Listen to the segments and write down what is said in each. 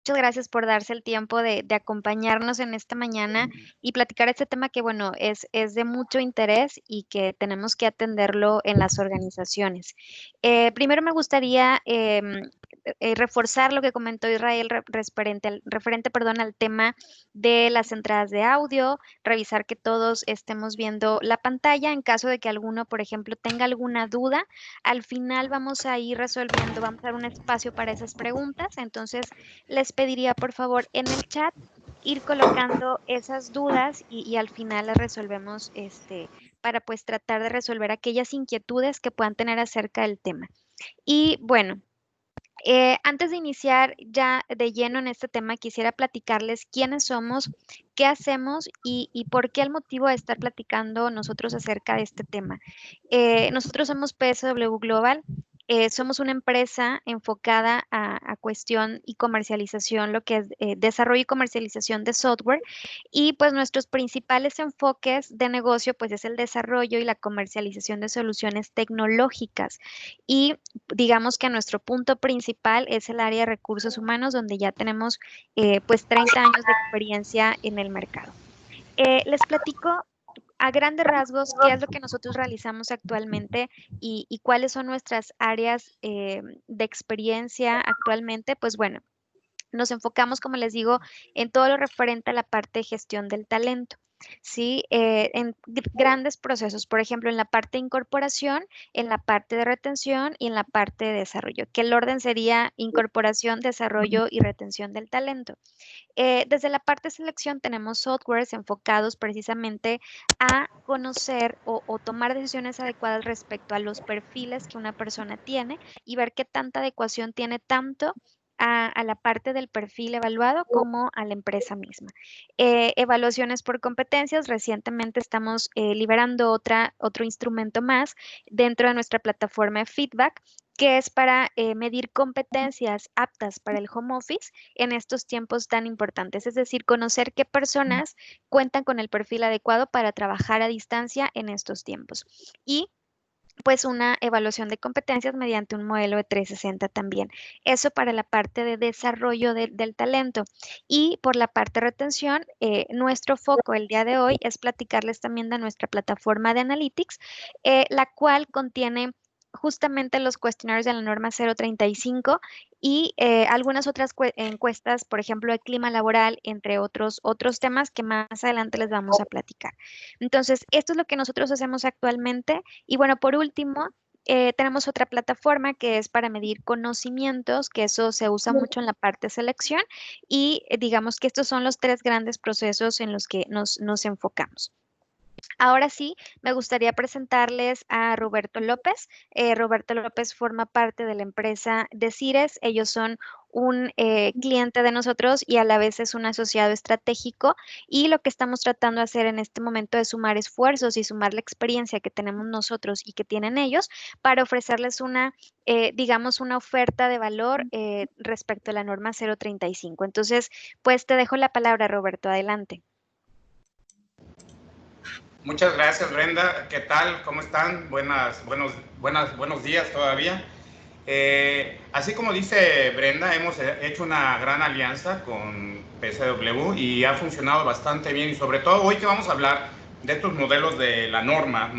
Muchas gracias por darse el tiempo de acompañarnos en esta mañana y platicar este tema que, bueno, es de mucho interés y que tenemos que atenderlo en las organizaciones. Primero me gustaría reforzar lo que comentó Israel referente, al tema de las entradas de audio, revisar que todos estemos viendo la pantalla. En caso de que alguno, por ejemplo, tenga alguna duda, al final vamos a ir resolviendo, vamos a dar un espacio para esas preguntas. Entonces, les pediría por favor en el chat ir colocando esas dudas y al final las resolvemos para pues tratar de resolver aquellas inquietudes que puedan tener acerca del tema. Y bueno, antes de iniciar ya de lleno en este tema, quisiera platicarles quiénes somos, qué hacemos y por qué el motivo de estar platicando nosotros acerca de este tema. Nosotros somos PSW Global. Somos una empresa enfocada a cuestión y comercialización, lo que es desarrollo y comercialización de software. Y pues nuestros principales enfoques de negocio pues es el desarrollo y la comercialización de soluciones tecnológicas. Y digamos que nuestro punto principal es el área de recursos humanos, donde ya tenemos pues 30 años de experiencia en el mercado. Les platico a grandes rasgos qué es lo que nosotros realizamos actualmente y cuáles son nuestras áreas de experiencia actualmente. Pues bueno, nos enfocamos, como les digo, en todo lo referente a la parte de gestión del talento. Sí, en grandes procesos, por ejemplo, en la parte de incorporación, en la parte de retención y en la parte de desarrollo, que el orden sería incorporación, desarrollo y retención del talento. Desde la parte de selección tenemos softwares enfocados precisamente a conocer o tomar decisiones adecuadas respecto a los perfiles que una persona tiene y ver qué tanta adecuación tiene tanto a la parte del perfil evaluado como a la empresa misma. Evaluaciones por competencias. Recientemente estamos liberando otro instrumento más dentro de nuestra plataforma de feedback, que es para medir competencias aptas para el home office en estos tiempos tan importantes, es decir, conocer qué personas cuentan con el perfil adecuado para trabajar a distancia en estos tiempos. Y pues una evaluación de competencias mediante un modelo de 360 también. Eso para la parte de desarrollo del talento. Y por la parte de retención, nuestro foco el día de hoy es platicarles también de nuestra plataforma de Analytics, la cual contiene justamente los cuestionarios de la norma 035 y algunas otras encuestas, por ejemplo, de clima laboral, entre otros temas que más adelante les vamos a platicar. Entonces, esto es lo que nosotros hacemos actualmente. Y bueno, por último, tenemos otra plataforma que es para medir conocimientos, que eso se usa mucho en la parte de selección y digamos que estos son los tres grandes procesos en los que nos enfocamos. Ahora sí, me gustaría presentarles a Roberto López. Roberto López forma parte de la empresa de Cires. Ellos son un cliente de nosotros y a la vez es un asociado estratégico. Y lo que estamos tratando de hacer en este momento es sumar esfuerzos y sumar la experiencia que tenemos nosotros y que tienen ellos para ofrecerles digamos, una oferta de valor respecto a la norma 035. Entonces, pues te dejo la palabra, Roberto. Adelante. Muchas gracias, Brenda. ¿Qué tal? ¿Cómo están? Buenos días todavía. Así como dice Brenda, hemos hecho una gran alianza con PSW y ha funcionado bastante bien, y sobre todo hoy que vamos a hablar de estos modelos de la norma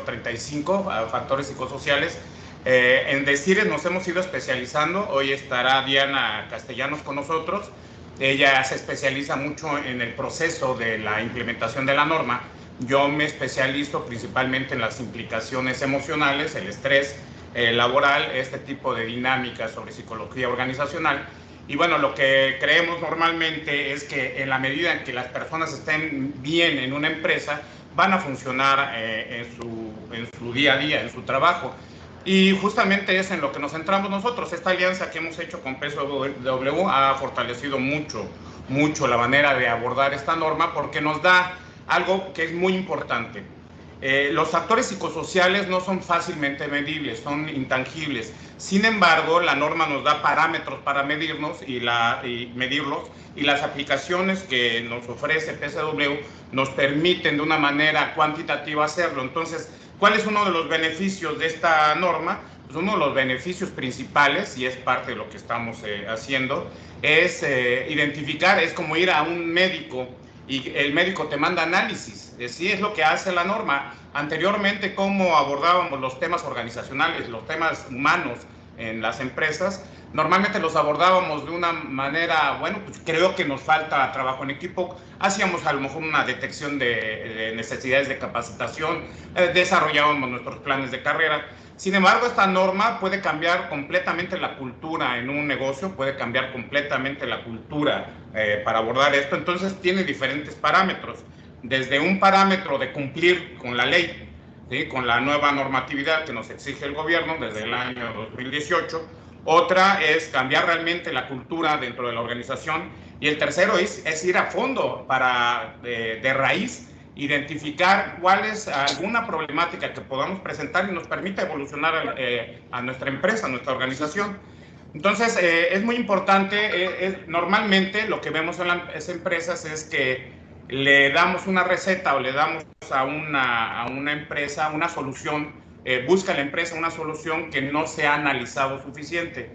035, factores psicosociales. En Decires nos hemos ido especializando. Hoy estará Diana Castellanos con nosotros. Ella se especializa mucho en el proceso de la implementación de la norma. Yo me especializo principalmente en las implicaciones emocionales, el estrés laboral, este tipo de dinámicas sobre psicología organizacional. Y bueno, lo que creemos normalmente es que en la medida en que las personas estén bien en una empresa, van a funcionar en su día a día, en su trabajo. Y justamente es en lo que nos centramos nosotros. Esta alianza que hemos hecho con PSW ha fortalecido mucho la manera de abordar esta norma, porque nos da algo que es muy importante. Los factores psicosociales no son fácilmente medibles, son intangibles. Sin embargo, la norma nos da parámetros para medirlos, y las aplicaciones que nos ofrece PSW nos permiten de una manera cuantitativa hacerlo. Entonces, ¿cuál es uno de los beneficios de esta norma? pues uno de los beneficios principales, y es parte de lo que estamos haciendo, es identificar, es como ir a un médico y el médico te manda análisis. Sí, es lo que hace la norma. Anteriormente, cómo abordábamos los temas organizacionales, los temas humanos en las empresas, normalmente los abordábamos de una manera, bueno, pues creo que nos falta trabajo en equipo, hacíamos a lo mejor una detección de necesidades de capacitación, desarrollábamos nuestros planes de carrera. Sin embargo, esta norma puede cambiar completamente la cultura en un negocio, puede cambiar completamente la cultura para abordar esto. Entonces, tiene diferentes parámetros, desde un parámetro de cumplir con la ley, ¿sí?, con la nueva normatividad que nos exige el gobierno desde el año 2018. Otra es cambiar realmente la cultura dentro de la organización. Y el tercero es ir a fondo para, de raíz, identificar cuál es alguna problemática que podamos presentar y nos permita evolucionar a nuestra empresa, a nuestra organización. Entonces, es muy importante, normalmente lo que vemos en las empresas es que le damos una receta o le damos a una empresa una solución, busca la empresa una solución que no se ha analizado suficiente.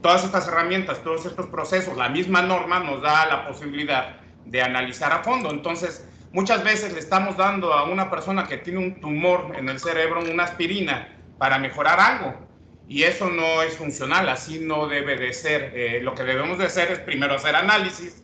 Todas estas herramientas, todos estos procesos, la misma norma nos da la posibilidad de analizar a fondo. Entonces, muchas veces le estamos dando a una persona que tiene un tumor en el cerebro una aspirina para mejorar algo, y eso no es funcional, así no debe de ser. Lo que debemos de hacer es primero hacer análisis,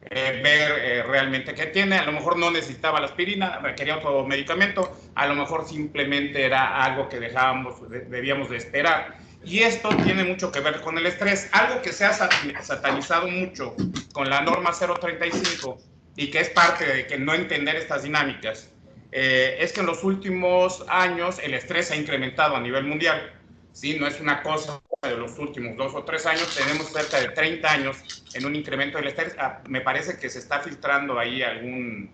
ver realmente qué tiene. A lo mejor no necesitaba la aspirina, requería otro medicamento, a lo mejor simplemente era algo que debíamos de esperar. Y esto tiene mucho que ver con el estrés, algo que se ha satanizado mucho con la norma 035 y que es parte de que no entender estas dinámicas. Es que en los últimos años el estrés se ha incrementado a nivel mundial. ¿Sí? No es una cosa de los últimos 2 o 3 años, tenemos cerca de 30 años en un incremento del estrés. Me parece que se está filtrando ahí algún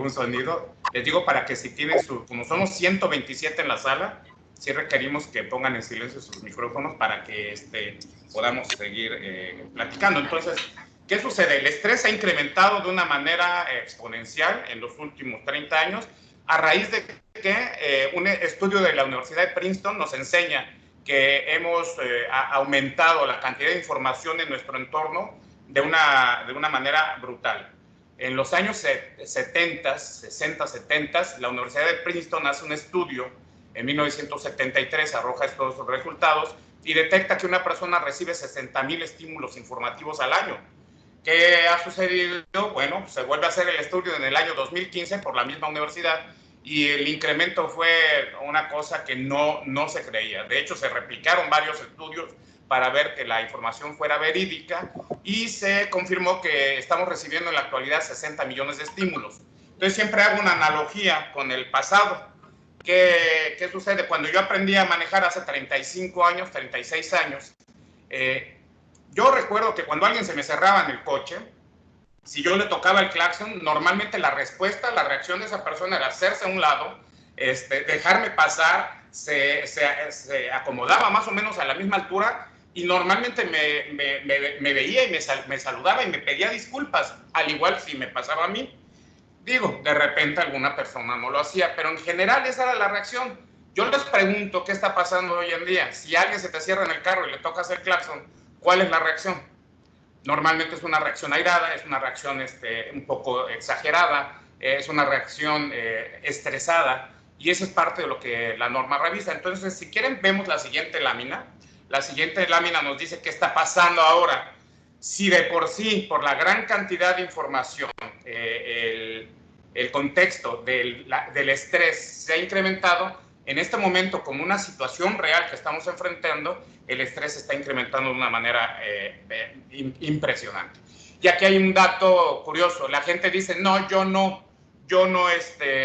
sonido. Les digo para que si tienen como somos 127 en la sala, sí requerimos que pongan en silencio sus micrófonos para que podamos seguir platicando. Entonces, ¿qué sucede? El estrés se ha incrementado de una manera exponencial en los últimos 30 años, a raíz de que un estudio de la Universidad de Princeton nos enseña que hemos aumentado la cantidad de información en nuestro entorno de una manera brutal. En los años 70, 60, 70, la Universidad de Princeton hace un estudio, en 1973 arroja estos resultados y detecta que una persona recibe 60,000 estímulos informativos al año. ¿Qué ha sucedido? Bueno, se vuelve a hacer el estudio en el año 2015 por la misma universidad y el incremento fue una cosa que no se creía. De hecho, se replicaron varios estudios para ver que la información fuera verídica y se confirmó que estamos recibiendo en la actualidad 60 millones de estímulos. Entonces, siempre hago una analogía con el pasado. ¿Qué sucede? Cuando yo aprendí a manejar hace 35 años, 36 años, yo recuerdo que cuando alguien se me cerraba en el coche, si yo le tocaba el claxon, normalmente la respuesta, la reacción de esa persona era hacerse a un lado, dejarme pasar, se acomodaba más o menos a la misma altura y normalmente me veía y me saludaba y me pedía disculpas, al igual si me pasaba a mí. Digo, de repente alguna persona no lo hacía, pero en general esa era la reacción. Yo les pregunto qué está pasando hoy en día. Si alguien se te cierra en el carro y le toca hacer claxon, ¿cuál es la reacción? Normalmente es una reacción airada, es una reacción un poco exagerada, es una reacción estresada, y eso es parte de lo que la norma revisa. Entonces, si quieren, vemos la siguiente lámina. La siguiente lámina nos dice qué está pasando ahora. Si de por sí, por la gran cantidad de información, el contexto del estrés se ha incrementado, en este momento, como una situación real que estamos enfrentando, el estrés se está incrementando de una manera impresionante. Y aquí hay un dato curioso. La gente dice, no, yo no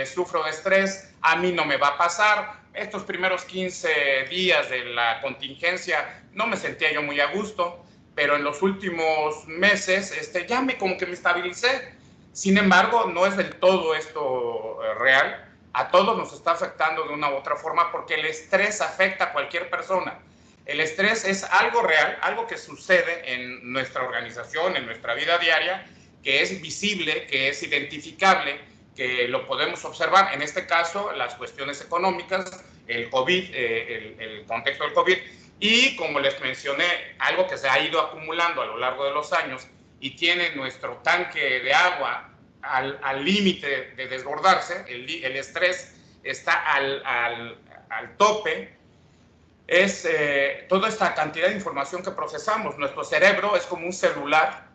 sufro de estrés, a mí no me va a pasar. Estos primeros 15 días de la contingencia no me sentía yo muy a gusto, pero en los últimos meses ya como que me estabilicé. Sin embargo, no es del todo esto real. A todos nos está afectando de una u otra forma porque el estrés afecta a cualquier persona. El estrés es algo real, algo que sucede en nuestra organización, en nuestra vida diaria, que es visible, que es identificable, que lo podemos observar. En este caso, las cuestiones económicas, el COVID, el contexto del COVID. Y como les mencioné, algo que se ha ido acumulando a lo largo de los años y tiene nuestro tanque de agua al límite de desbordarse, el estrés está al tope, es toda esta cantidad de información que procesamos. Nuestro cerebro es como un celular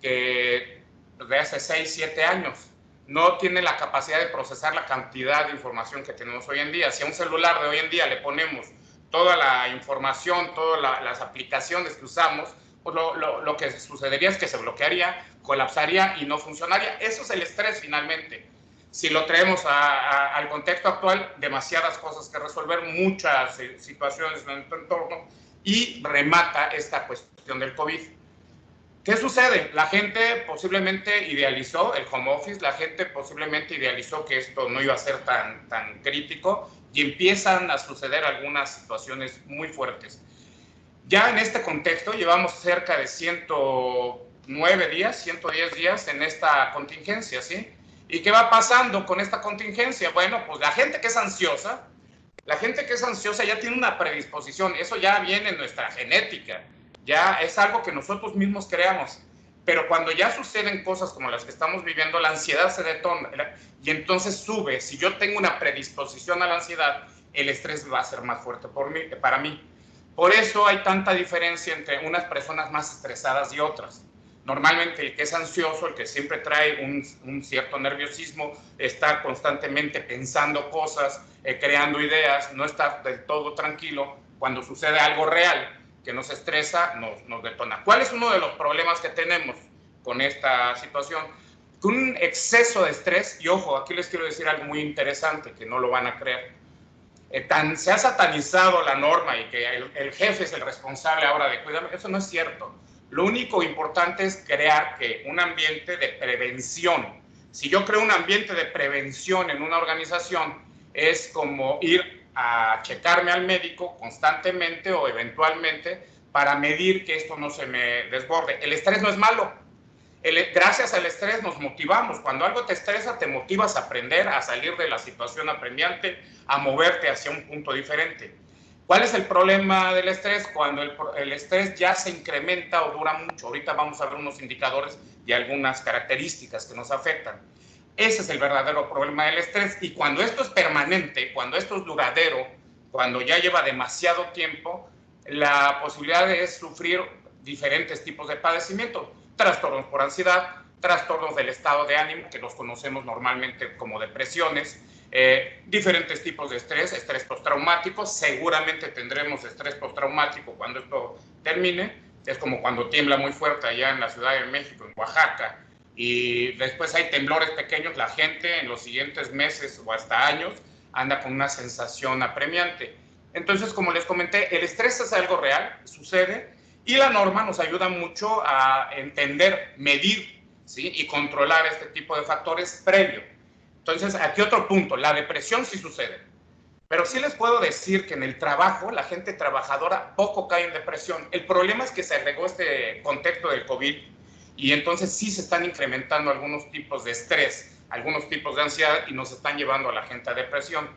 que de hace 6, 7 años no tiene la capacidad de procesar la cantidad de información que tenemos hoy en día. Si a un celular de hoy en día le ponemos toda la información, todas las aplicaciones que usamos, pues lo que sucedería es que se bloquearía, colapsaría y no funcionaría. Eso es el estrés finalmente. Si lo traemos al contexto actual, demasiadas cosas que resolver, muchas situaciones en nuestro entorno, y remata esta cuestión del COVID. ¿Qué sucede? La gente posiblemente idealizó el home office, la gente posiblemente idealizó que esto no iba a ser tan crítico, y empiezan a suceder algunas situaciones muy fuertes. Ya en este contexto llevamos cerca de 109 días, 110 días en esta contingencia, ¿sí? ¿Y qué va pasando con esta contingencia? Bueno, pues la gente que es ansiosa ya tiene una predisposición, eso ya viene en nuestra genética, ya es algo que nosotros mismos creamos. Pero cuando ya suceden cosas como las que estamos viviendo, la ansiedad se detona y entonces sube. Si yo tengo una predisposición a la ansiedad, el estrés va a ser más fuerte para mí. Por eso hay tanta diferencia entre unas personas más estresadas y otras. Normalmente el que es ansioso, el que siempre trae un cierto nerviosismo, está constantemente pensando cosas, creando ideas, no está del todo tranquilo. Cuando sucede algo real que nos estresa, nos detona. ¿Cuál es uno de los problemas que tenemos con esta situación? Con un exceso de estrés, y ojo, aquí les quiero decir algo muy interesante, que no lo van a creer. Se ha satanizado la norma y que el jefe es el responsable ahora de cuidarme. Eso no es cierto. Lo único importante es crear un ambiente de prevención. Si yo creo un ambiente de prevención en una organización, es como ir a checarme al médico constantemente o eventualmente para medir que esto no se me desborde. El estrés no es malo. Gracias al estrés nos motivamos. Cuando algo te estresa, te motivas a aprender, a salir de la situación apremiante, a moverte hacia un punto diferente. ¿Cuál es el problema del estrés? Cuando el estrés ya se incrementa o dura mucho. Ahorita vamos a ver unos indicadores y algunas características que nos afectan. Ese es el verdadero problema del estrés. Y cuando esto es permanente, cuando esto es duradero, cuando ya lleva demasiado tiempo, la posibilidad es sufrir diferentes tipos de padecimiento. Trastornos por ansiedad, trastornos del estado de ánimo, que los conocemos normalmente como depresiones, diferentes tipos de estrés postraumático. Seguramente tendremos estrés postraumático cuando esto termine. Es como cuando tiembla muy fuerte allá en la Ciudad de México, en Oaxaca, y después hay temblores pequeños. La gente en los siguientes meses o hasta años anda con una sensación apremiante. Entonces, como les comenté, el estrés es algo real, sucede, y la norma nos ayuda mucho a entender, medir, ¿sí?, y controlar este tipo de factores previo. Entonces, aquí otro punto, la depresión sí sucede, pero sí les puedo decir que en el trabajo, la gente trabajadora poco cae en depresión. El problema es que se agregó este contexto del COVID y entonces sí se están incrementando algunos tipos de estrés, algunos tipos de ansiedad, y nos están llevando a la gente a depresión.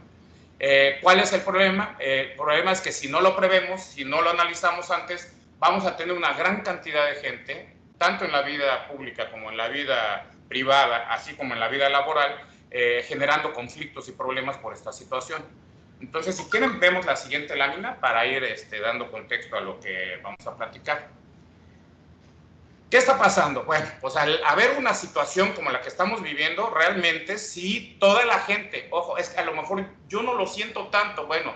¿Cuál es el problema? El problema es que si no lo prevemos, si no lo analizamos antes, vamos a tener una gran cantidad de gente, tanto en la vida pública como en la vida privada, así como en la vida laboral, generando conflictos y problemas por esta situación. Entonces, si quieren, vemos la siguiente lámina para ir dando contexto a lo que vamos a platicar. ¿Qué está pasando? Bueno, pues al haber una situación como la que estamos viviendo, realmente sí, toda la gente, ojo, es que a lo mejor yo no lo siento tanto. Bueno,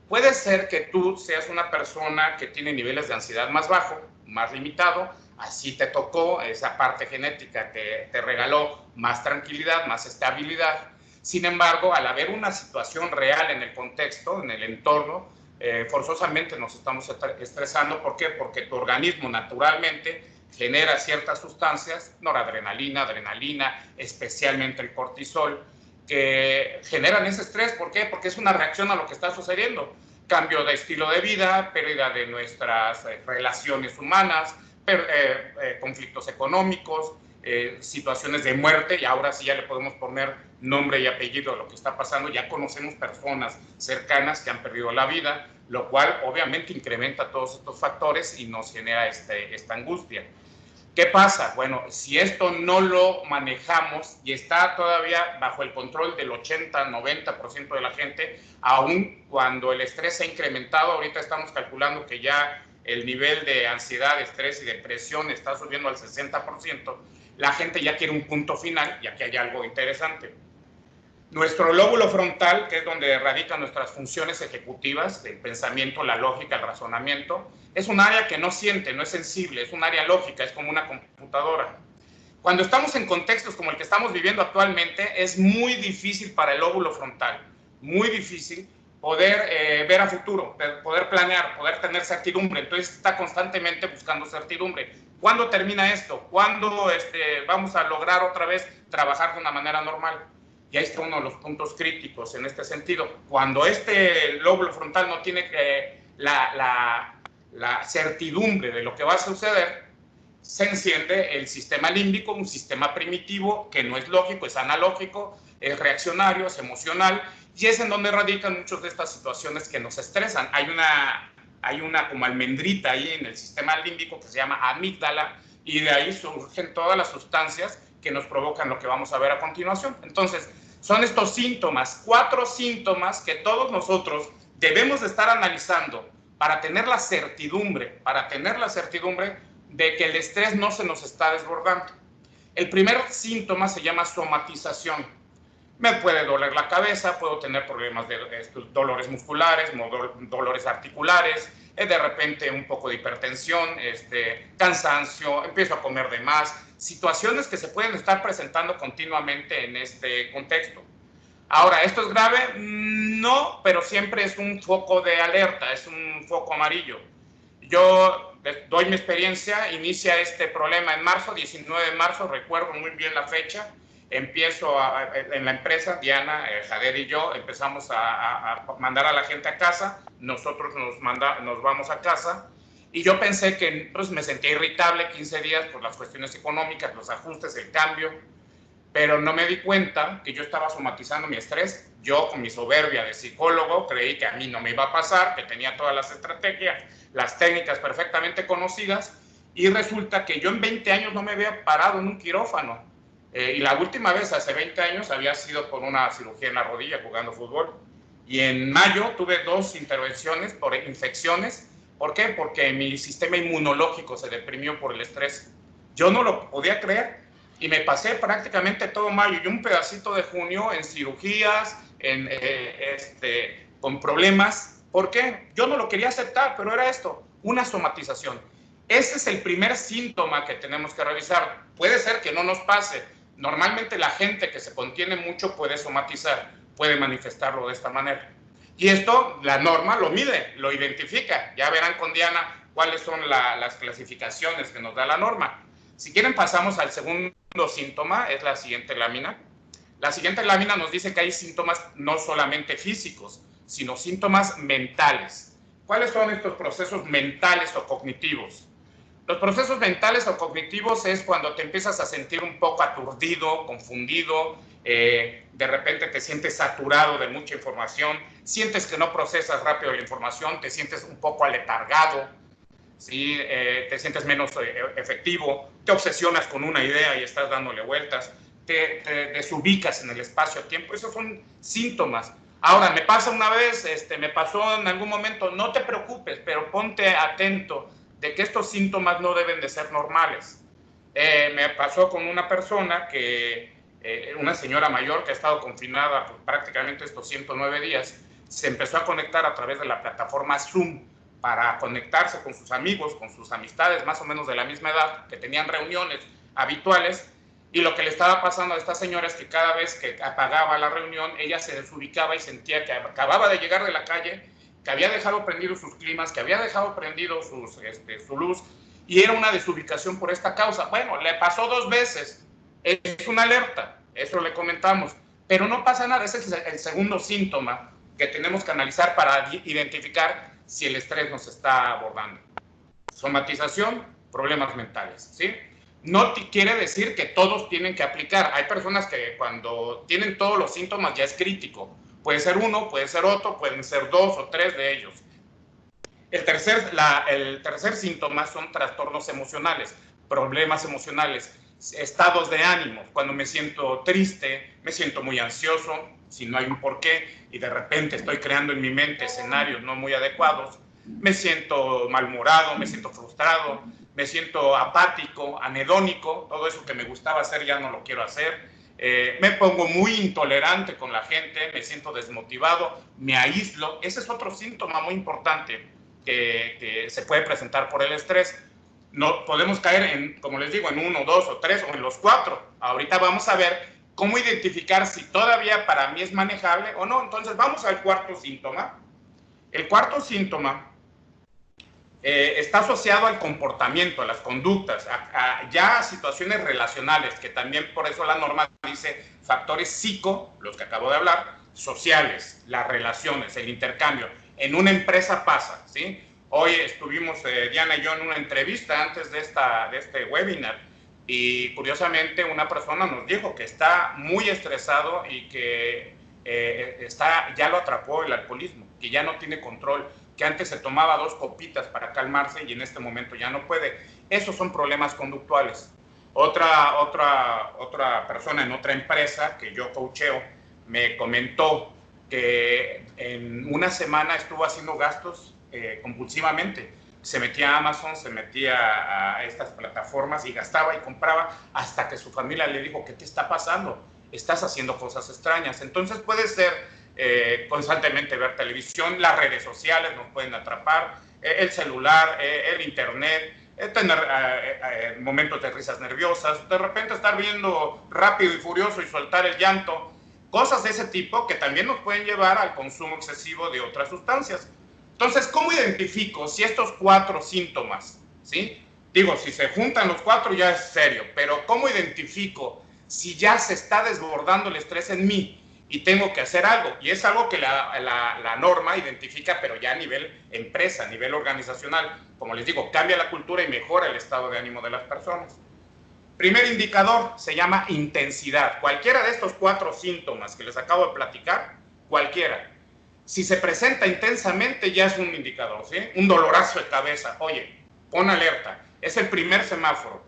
puede ser que tú seas una persona que tiene niveles de ansiedad más bajo, más limitado, así te tocó, esa parte genética te regaló más tranquilidad, más estabilidad. Sin embargo, al haber una situación real en el contexto, en el entorno, forzosamente nos estamos estresando. ¿Por qué? Porque tu organismo naturalmente genera ciertas sustancias, noradrenalina, adrenalina, especialmente el cortisol, que generan ese estrés. ¿Por qué? Porque es una reacción a lo que está sucediendo. Cambio de estilo de vida, pérdida de nuestras relaciones humanas, conflictos económicos, situaciones de muerte, y ahora sí ya le podemos poner nombre y apellido a lo que está pasando. Ya conocemos personas cercanas que han perdido la vida, lo cual obviamente incrementa todos estos factores y nos genera esta angustia. ¿Qué pasa? Bueno, si esto no lo manejamos y está todavía bajo el control del 80-90% de la gente, aun cuando el estrés se ha incrementado, ahorita estamos calculando que ya el nivel de ansiedad, estrés y depresión está subiendo al 60%, la gente ya quiere un punto final, y aquí hay algo interesante. Nuestro lóbulo frontal, que es donde radican nuestras funciones ejecutivas, el pensamiento, la lógica, el razonamiento, es un área que no siente, no es sensible, es un área lógica, es como una computadora. Cuando estamos en contextos como el que estamos viviendo actualmente, es muy difícil para el lóbulo frontal, muy difícil poder ver a futuro, poder planear, poder tener certidumbre. Entonces está constantemente buscando certidumbre. ¿Cuándo termina esto? ¿Cuándo vamos a lograr otra vez trabajar de una manera normal? Y ahí está uno de los puntos críticos en este sentido. Cuando este lóbulo frontal no tiene la certidumbre de lo que va a suceder, se enciende el sistema límbico, un sistema primitivo que no es lógico, es analógico, es reaccionario, es emocional, y es en donde radican muchas de estas situaciones que nos estresan. Hay una como almendrita ahí en el sistema límbico que se llama amígdala, y de ahí surgen todas las sustancias que nos provocan lo que vamos a ver a continuación. Entonces, son estos síntomas, 4 síntomas que todos nosotros debemos de estar analizando para tener la certidumbre de que el estrés no se nos está desbordando. El primer síntoma se llama somatización. Me puede doler la cabeza, puedo tener problemas de dolores musculares, dolores articulares, de repente un poco de hipertensión, cansancio, empiezo a comer de más, situaciones que se pueden estar presentando continuamente en este contexto. Ahora, ¿esto es grave? No, pero siempre es un foco de alerta, es un foco amarillo. Yo doy mi experiencia, inicia este problema en marzo, 19 de marzo, recuerdo muy bien la fecha. Empiezo en la empresa, Diana, Jader y yo, empezamos a mandar a la gente a casa, nosotros nos vamos a casa, y yo pensé que pues, me sentía irritable 15 días por las cuestiones económicas, los ajustes, el cambio, pero no me di cuenta que yo estaba somatizando mi estrés. Yo, con mi soberbia de psicólogo, creí que a mí no me iba a pasar, que tenía todas las estrategias, las técnicas perfectamente conocidas, y resulta que yo en 20 años no me había parado en un quirófano. Y la última vez, hace 20 años, había sido por una cirugía en la rodilla jugando fútbol. Y en mayo tuve 2 intervenciones por infecciones. ¿Por qué? Porque mi sistema inmunológico se deprimió por el estrés. Yo no lo podía creer. Y me pasé prácticamente todo mayo y un pedacito de junio en cirugías, con problemas. ¿Por qué? Yo no lo quería aceptar, pero era esto, una somatización. Ese es el primer síntoma que tenemos que revisar. Puede ser que no nos pase. Normalmente la gente que se contiene mucho puede somatizar, puede manifestarlo de esta manera. Y esto, la norma lo mide, lo identifica. Ya verán con Diana cuáles son las clasificaciones que nos da la norma. Si quieren, pasamos al segundo síntoma, es la siguiente lámina. La siguiente lámina nos dice que hay síntomas no solamente físicos, sino síntomas mentales. ¿Cuáles son estos procesos mentales o cognitivos? Los procesos mentales o cognitivos es cuando te empiezas a sentir un poco aturdido, confundido, de repente te sientes saturado de mucha información, sientes que no procesas rápido la información, te sientes un poco aletargado, ¿sí? Te sientes menos efectivo, te obsesionas con una idea y estás dándole vueltas, te desubicas en el espacio-tiempo. Esos son síntomas. Ahora, me pasa una vez, me pasó en algún momento, no te preocupes, pero ponte atento de que estos síntomas no deben de ser normales. Me pasó con una persona una señora mayor que ha estado confinada por prácticamente estos 109 días, se empezó a conectar a través de la plataforma Zoom para conectarse con sus amigos, con sus amistades más o menos de la misma edad, que tenían reuniones habituales, y lo que le estaba pasando a esta señora es que cada vez que apagaba la reunión, ella se desubicaba y sentía que acababa de llegar de la calle, que había dejado prendidos sus climas, que había dejado prendido su luz, y era una desubicación por esta causa. Bueno, le pasó 2 veces, es una alerta, eso le comentamos, pero no pasa nada. Ese es el segundo síntoma que tenemos que analizar para identificar si el estrés nos está abordando. Somatización, problemas mentales, ¿sí? No quiere decir que todos tienen que aplicar. Hay personas que cuando tienen todos los síntomas ya es crítico. Puede ser uno, puede ser otro, pueden ser 2 o 3 de ellos. El tercer síntoma son trastornos emocionales, problemas emocionales, estados de ánimo. Cuando me siento triste, me siento muy ansioso, si no hay un porqué, y de repente estoy creando en mi mente escenarios no muy adecuados, me siento malhumorado, me siento frustrado, me siento apático, anhedónico, todo eso que me gustaba hacer ya no lo quiero hacer. Me pongo muy intolerante con la gente, me siento desmotivado, me aíslo. Ese es otro síntoma muy importante que se puede presentar por el estrés. No, podemos caer en, como les digo, en 1, 2 o 3 o en los 4. Ahorita vamos a ver cómo identificar si todavía para mí es manejable o no. Entonces vamos al cuarto síntoma. El cuarto síntoma está asociado al comportamiento, a las conductas, ya a situaciones relacionales, que también por eso la norma dice factores psico, los que acabo de hablar, sociales, las relaciones, el intercambio. En una empresa pasa, ¿sí? Hoy estuvimos, Diana y yo, en una entrevista antes de este webinar, y curiosamente una persona nos dijo que está muy estresado y que ya lo atrapó el alcoholismo, que ya no tiene control, que antes se tomaba 2 copitas para calmarse y en este momento ya no puede. Esos son problemas conductuales. Otra persona en otra empresa que yo coacheo me comentó que en una semana estuvo haciendo gastos compulsivamente. Se metía a Amazon, se metía a estas plataformas y gastaba y compraba hasta que su familia le dijo, ¿qué te está pasando? Estás haciendo cosas extrañas. Entonces puede ser constantemente ver televisión, las redes sociales nos pueden atrapar, el celular, el internet, tener momentos de risas nerviosas, de repente estar viendo Rápido y Furioso y soltar el llanto, cosas de ese tipo que también nos pueden llevar al consumo excesivo de otras sustancias. Entonces, ¿cómo identifico si estos 4 síntomas, ¿sí? Digo, si se juntan los 4 ya es serio, pero ¿cómo identifico si ya se está desbordando el estrés en mí y tengo que hacer algo? Y es algo que la norma identifica, pero ya a nivel empresa, a nivel organizacional. Como les digo, cambia la cultura y mejora el estado de ánimo de las personas. Primer indicador se llama intensidad. Cualquiera de estos 4 síntomas que les acabo de platicar, cualquiera. Si se presenta intensamente ya es un indicador, ¿sí? Un dolorazo de cabeza. Oye, pon alerta. Es el primer semáforo.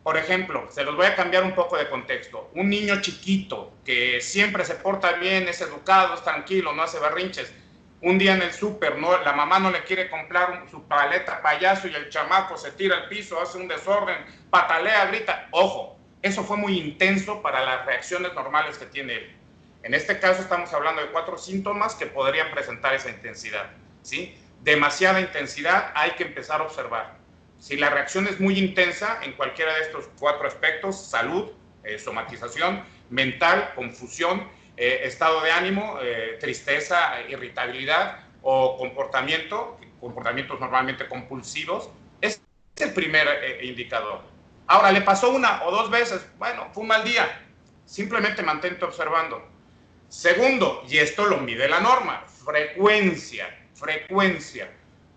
Por ejemplo, se los voy a cambiar un poco de contexto. Un niño chiquito que siempre se porta bien, es educado, es tranquilo, no hace berrinches. Un día en el súper, la mamá no le quiere comprar su paleta payaso y el chamaco se tira al piso, hace un desorden, patalea, grita. Ojo, eso fue muy intenso para las reacciones normales que tiene él. En este caso estamos hablando de 4 síntomas que podrían presentar esa intensidad, ¿sí? Demasiada intensidad, hay que empezar a observar. Si la reacción es muy intensa en cualquiera de estos 4 aspectos, salud, somatización, mental, confusión, estado de ánimo, tristeza, irritabilidad o comportamientos normalmente compulsivos, es el primer indicador. Ahora, le pasó 1 o 2 veces, bueno, fue un mal día, simplemente mantente observando. Segundo, y esto lo mide la norma, frecuencia.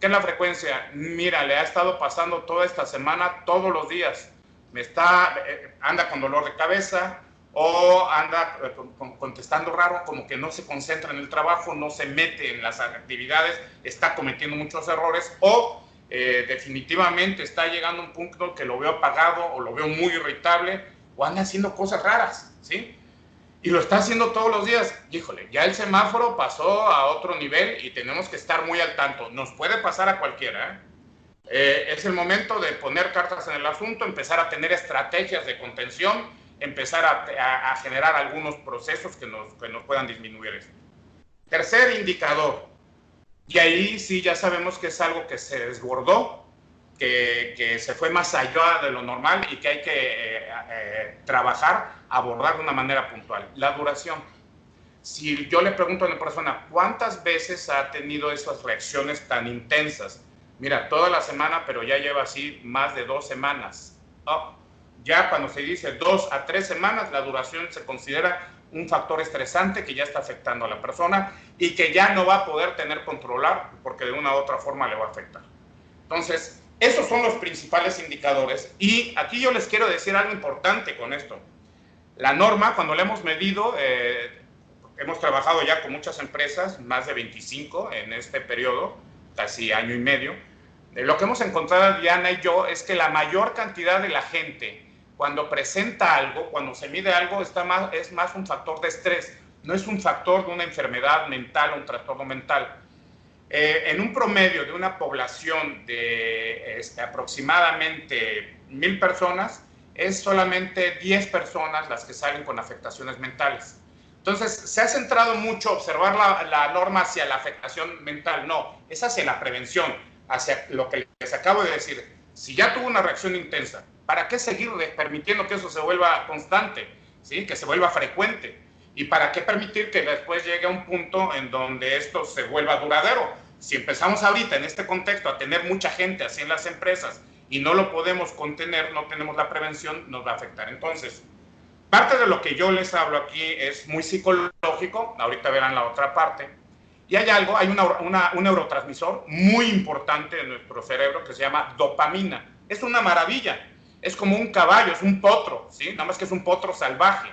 ¿Qué es la frecuencia? Mira, le ha estado pasando toda esta semana, todos los días. Anda con dolor de cabeza o anda contestando raro, como que no se concentra en el trabajo, no se mete en las actividades, está cometiendo muchos errores o definitivamente está llegando a un punto que lo veo apagado o lo veo muy irritable o anda haciendo cosas raras, ¿sí? Y lo está haciendo todos los días. Híjole, ya el semáforo pasó a otro nivel y tenemos que estar muy al tanto. Nos puede pasar a cualquiera, es el momento de poner cartas en el asunto, empezar a tener estrategias de contención, empezar a generar algunos procesos que nos puedan disminuir esto. Tercer indicador, y ahí sí ya sabemos que es algo que se desbordó, que se fue más allá de lo normal y que hay que trabajar, abordar de una manera puntual. La duración. Si yo le pregunto a una persona, ¿cuántas veces ha tenido esas reacciones tan intensas? Mira, toda la semana, pero ya lleva así más de 2 semanas. Oh, ya cuando se dice 2 a 3 semanas, la duración se considera un factor estresante que ya está afectando a la persona y que ya no va a poder tener controlar porque de una u otra forma le va a afectar. Entonces, Esos son los principales indicadores. Y aquí yo les quiero decir algo importante con esto. La norma, cuando la hemos medido, hemos trabajado ya con muchas empresas, más de 25 en este periodo, casi año y medio. Lo que hemos encontrado, Diana y yo, es que la mayor cantidad de la gente, cuando presenta algo, cuando se mide algo, es más un factor de estrés, no es un factor de una enfermedad mental o un trastorno mental. En un promedio de una población de aproximadamente 1000 personas, es solamente 10 personas las que salen con afectaciones mentales. Entonces, se ha centrado mucho observar la norma hacia la afectación mental. No, es hacia la prevención, hacia lo que les acabo de decir. Si ya tuvo una reacción intensa, ¿para qué seguir permitiendo que eso se vuelva constante? ¿Sí? Que se vuelva frecuente. ¿Y para qué permitir que después llegue a un punto en donde esto se vuelva duradero? Si empezamos ahorita en este contexto a tener mucha gente así en las empresas y no lo podemos contener, no tenemos la prevención, nos va a afectar. Entonces, parte de lo que yo les hablo aquí es muy psicológico, ahorita verán la otra parte, y hay algo, hay un neurotransmisor muy importante en nuestro cerebro que se llama dopamina. Es una maravilla, es como un caballo, es un potro, ¿sí? Nada más que es un potro salvaje.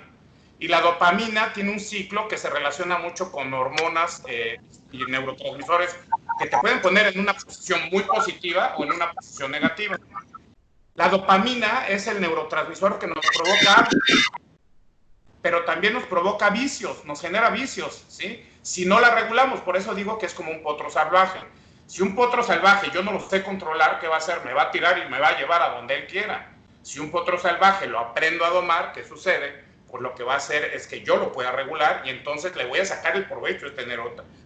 Y la dopamina tiene un ciclo que se relaciona mucho con hormonas y neurotransmisores que te pueden poner en una posición muy positiva o en una posición negativa. La dopamina es el neurotransmisor que nos provoca, pero también nos provoca vicios, nos genera vicios, ¿sí? Si no la regulamos, por eso digo que es como un potro salvaje. Si un potro salvaje yo no lo sé controlar, ¿qué va a hacer? Me va a tirar y me va a llevar a donde él quiera. Si un potro salvaje lo aprendo a domar, ¿qué sucede? Pues lo que va a hacer es que yo lo pueda regular y entonces le voy a sacar el provecho a este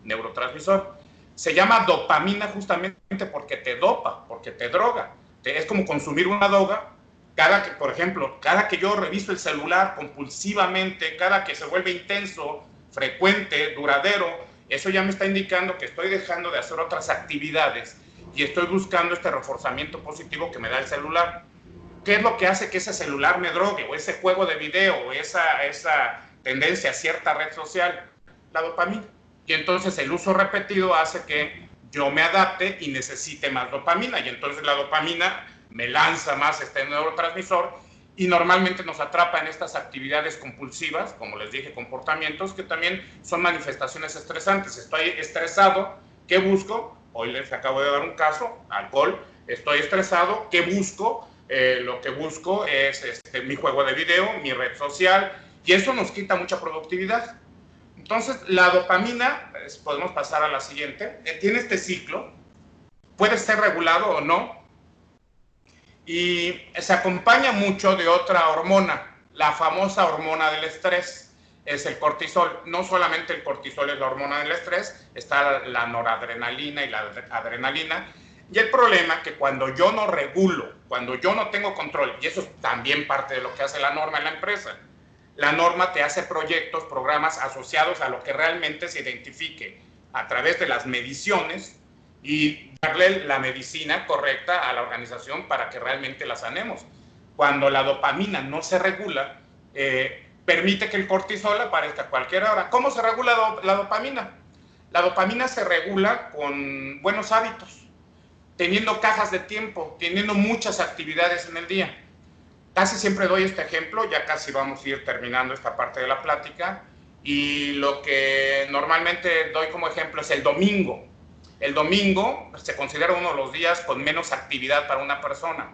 neurotransmisor. Se llama dopamina justamente porque te dopa, porque te droga. Es como consumir una droga. Por ejemplo, cada que yo reviso el celular compulsivamente, cada que se vuelve intenso, frecuente, duradero, eso ya me está indicando que estoy dejando de hacer otras actividades y estoy buscando este reforzamiento positivo que me da el celular. ¿Qué es lo que hace que ese celular me drogue? O ese juego de video, o esa tendencia a cierta red social, la dopamina. Y entonces el uso repetido hace que yo me adapte y necesite más dopamina. Y entonces la dopamina me lanza más este neurotransmisor y normalmente nos atrapa en estas actividades compulsivas, como les dije, comportamientos que también son manifestaciones estresantes. Estoy estresado, ¿qué busco? Hoy les acabo de dar un caso, alcohol. Estoy estresado, ¿qué busco? Lo que busco es mi juego de video, mi red social, y eso nos quita mucha productividad. Entonces, la dopamina, podemos pasar a la siguiente, tiene este ciclo, puede ser regulado o no, y se acompaña mucho de otra hormona, la famosa hormona del estrés, es el cortisol. No solamente el cortisol es la hormona del estrés, está la noradrenalina y la adrenalina. Y el problema es que cuando yo no regulo, cuando yo no tengo control, y eso es también parte de lo que hace la norma en la empresa, la norma te hace proyectos, programas asociados a lo que realmente se identifique a través de las mediciones y darle la medicina correcta a la organización para que realmente la sanemos. Cuando la dopamina no se regula, permite que el cortisol aparezca a cualquier hora. ¿Cómo se regula la dopamina? La dopamina se regula con buenos hábitos, teniendo cajas de tiempo, teniendo muchas actividades en el día. Casi siempre doy este ejemplo, ya casi vamos a ir terminando esta parte de la plática, y lo que normalmente doy como ejemplo es el domingo. El domingo se considera uno de los días con menos actividad para una persona,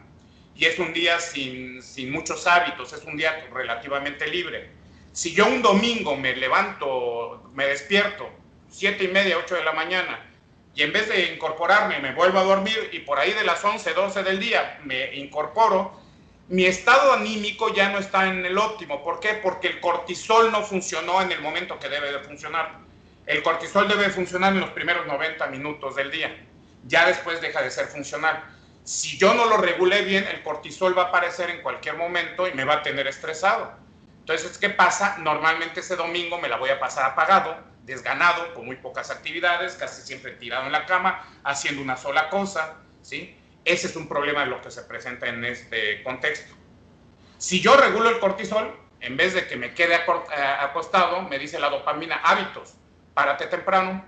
y es un día sin muchos hábitos, es un día relativamente libre. Si yo un domingo me levanto, me despierto 7:30, 8 de la mañana, y en vez de incorporarme me vuelvo a dormir y por ahí de las 11, 12 del día me incorporo, mi estado anímico ya no está en el óptimo. ¿Por qué? Porque el cortisol no funcionó en el momento que debe de funcionar. El cortisol debe de funcionar en los primeros 90 minutos del día. Ya después deja de ser funcional. Si yo no lo regulé bien, el cortisol va a aparecer en cualquier momento y me va a tener estresado. Entonces, ¿qué pasa? Normalmente ese domingo me la voy a pasar apagado, desganado, con muy pocas actividades, casi siempre tirado en la cama, haciendo una sola cosa, ¿sí? Ese es un problema de lo que se presenta en este contexto. Si yo regulo el cortisol, en vez de que me quede acostado, me dice la dopamina, hábitos, párate temprano,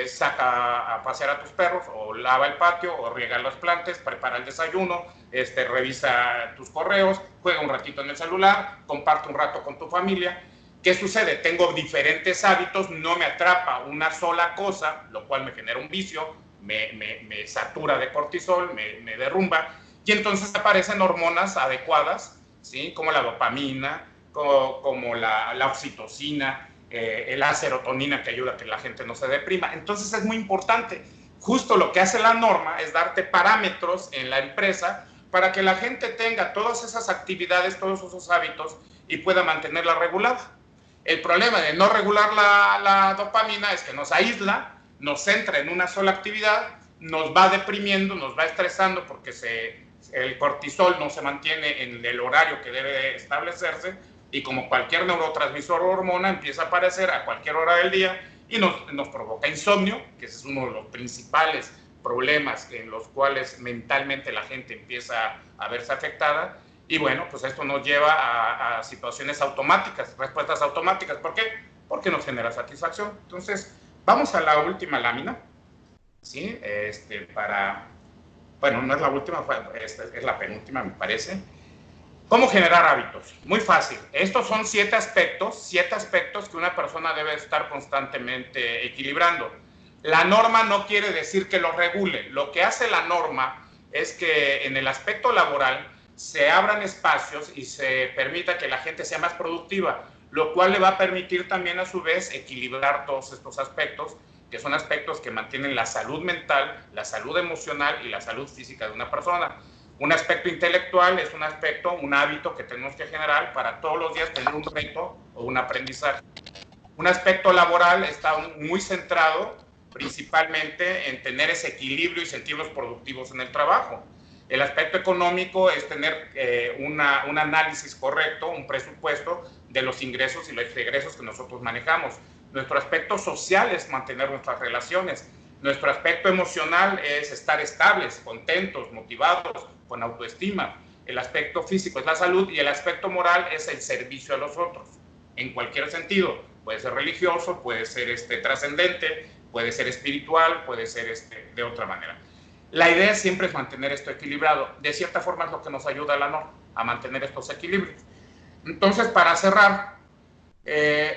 saca a pasear a tus perros, o lava el patio, o riega las plantas, prepara el desayuno, revisa tus correos, juega un ratito en el celular, comparte un rato con tu familia. ¿Qué sucede? Tengo diferentes hábitos, no me atrapa una sola cosa, lo cual me genera un vicio, me satura de cortisol, me derrumba, y entonces aparecen hormonas adecuadas, ¿sí? Como la dopamina, como la oxitocina, la serotonina, que ayuda a que la gente no se deprima. Entonces es muy importante. Justo lo que hace la norma es darte parámetros en la empresa para que la gente tenga todas esas actividades, todos esos hábitos y pueda mantenerla regulada. El problema de no regular la dopamina es que nos aísla, nos centra en una sola actividad, nos va deprimiendo, nos va estresando porque el cortisol no se mantiene en el horario que debe establecerse, y como cualquier neurotransmisor o hormona empieza a aparecer a cualquier hora del día y nos provoca insomnio, que ese es uno de los principales problemas en los cuales mentalmente la gente empieza a verse afectada. Y bueno, pues esto nos lleva a situaciones automáticas, respuestas automáticas. ¿Por qué? Porque nos genera satisfacción. Entonces, vamos a la última lámina, ¿sí? Bueno, no es la última, es la penúltima, me parece. ¿Cómo generar hábitos? Muy fácil. Estos son 7 aspectos que una persona debe estar constantemente equilibrando. La norma no quiere decir que lo regule. Lo que hace la norma es que en el aspecto laboral se abran espacios y se permita que la gente sea más productiva, lo cual le va a permitir también a su vez equilibrar todos estos aspectos, que son aspectos que mantienen la salud mental, la salud emocional y la salud física de una persona. Un aspecto intelectual es un hábito que tenemos que generar para todos los días tener un reto o un aprendizaje. Un aspecto laboral está muy centrado principalmente en tener ese equilibrio y sentirnos productivos en el trabajo. El aspecto económico es tener un análisis correcto, un presupuesto de los ingresos y los egresos que nosotros manejamos. Nuestro aspecto social es mantener nuestras relaciones. Nuestro aspecto emocional es estar estables, contentos, motivados, con autoestima. El aspecto físico es la salud y el aspecto moral es el servicio a los otros, en cualquier sentido. Puede ser religioso, puede ser trascendente, puede ser espiritual, puede ser de otra manera. La idea siempre es mantener esto equilibrado. De cierta forma es lo que nos ayuda a la norma, a mantener estos equilibrios. Entonces, para cerrar,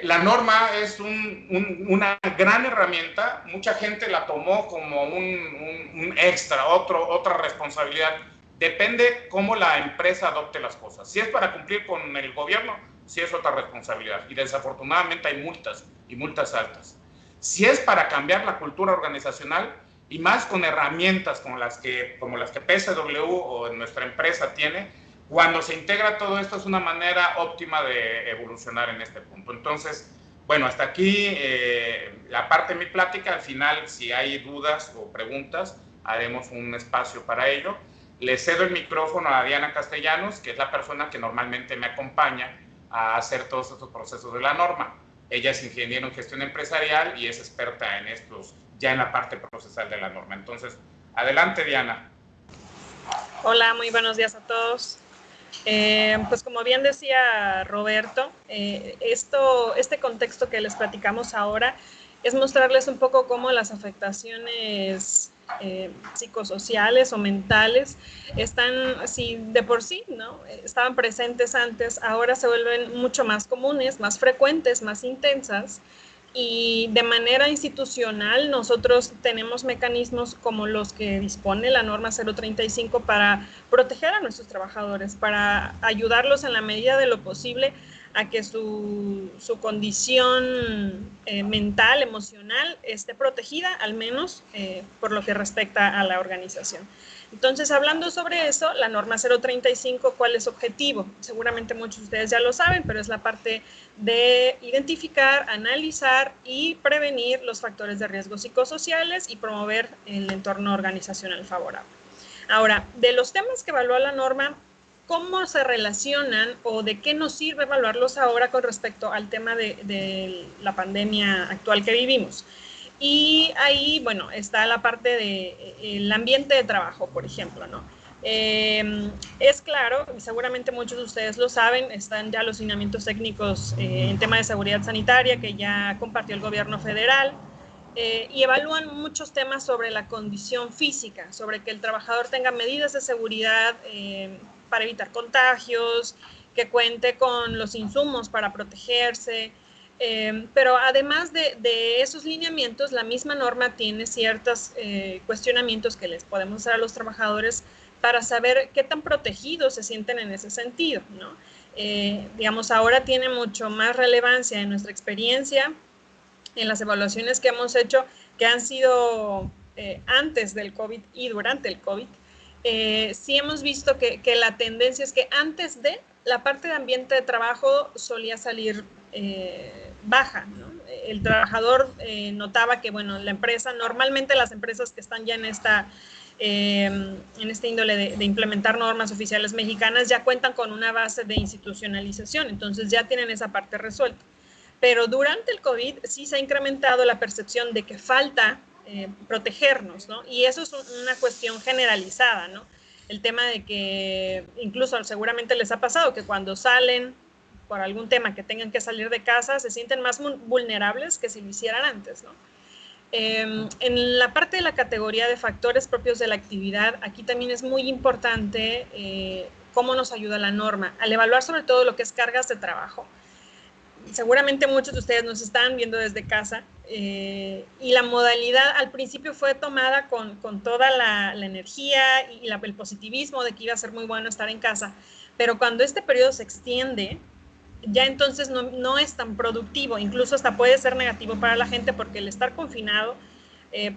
la norma es una gran herramienta. Mucha gente la tomó como un extra, otra responsabilidad. Depende cómo la empresa adopte las cosas. Si es para cumplir con el gobierno, sí es otra responsabilidad. Y desafortunadamente hay multas, y multas altas. Si es para cambiar la cultura organizacional, y más con herramientas como las que PSW o en nuestra empresa tiene, cuando se integra todo esto es una manera óptima de evolucionar en este punto. Entonces, bueno, hasta aquí la parte de mi plática. Al final, si hay dudas o preguntas, haremos un espacio para ello. Le cedo el micrófono a Diana Castellanos, que es la persona que normalmente me acompaña a hacer todos estos procesos de la norma. Ella es ingeniero en gestión empresarial y es experta en estos, ya en la parte procesal de la norma. Entonces, adelante, Diana. Hola, muy buenos días a todos. Pues como bien decía Roberto, este contexto que les platicamos ahora es mostrarles un poco cómo las afectaciones psicosociales o mentales están, si de por sí, ¿no?, estaban presentes antes, ahora se vuelven mucho más comunes, más frecuentes, más intensas. Y de manera institucional nosotros tenemos mecanismos como los que dispone la norma 035 para proteger a nuestros trabajadores, para ayudarlos en la medida de lo posible a que su condición mental, emocional esté protegida, al menos por lo que respecta a la organización. Entonces, hablando sobre eso, la norma 035, ¿cuál es su objetivo? Seguramente muchos de ustedes ya lo saben, pero es la parte de identificar, analizar y prevenir los factores de riesgo psicosociales y promover el entorno organizacional favorable. Ahora, de los temas que evalúa la norma, ¿cómo se relacionan o de qué nos sirve evaluarlos ahora con respecto al tema de la actual que vivimos? Y ahí, bueno, está la parte del ambiente de trabajo, por ejemplo, ¿no? Es claro, seguramente muchos de ustedes lo saben, están ya los lineamientos técnicos en tema de seguridad sanitaria que ya compartió el gobierno federal. y evalúan muchos temas sobre la condición física, sobre que el trabajador tenga medidas de seguridad para evitar contagios, que cuente con los insumos para protegerse, pero además de esos lineamientos, la misma norma tiene ciertos cuestionamientos que les podemos hacer a los trabajadores para saber qué tan protegidos se sienten en ese sentido, ¿no? Digamos, ahora tiene mucho más relevancia en nuestra experiencia, en las evaluaciones que hemos hecho, que han sido antes del COVID y durante el COVID, sí hemos visto que la tendencia es que antes de la parte de ambiente de trabajo solía salir baja, ¿no? El trabajador notaba que, bueno, la empresa, normalmente las empresas que están ya en este índole de implementar normas oficiales mexicanas ya cuentan con una base de institucionalización, entonces ya tienen esa parte resuelta. Pero durante el COVID sí se ha incrementado la percepción de que falta protegernos, ¿no? Y eso es una cuestión generalizada, ¿no? El tema de que incluso seguramente les ha pasado que cuando salen por algún tema que tengan que salir de casa se sienten más vulnerables que si lo hicieran antes, ¿no? En la parte de la categoría de factores propios de la actividad, aquí también es muy importante cómo nos ayuda la norma al evaluar sobre todo lo que es cargas de trabajo. Seguramente muchos de ustedes nos están viendo desde casa y la modalidad al principio fue tomada con toda la energía y el positivismo de que iba a ser muy bueno estar en casa, pero cuando este periodo se extiende, ya entonces no es tan productivo, incluso hasta puede ser negativo para la gente porque el estar confinado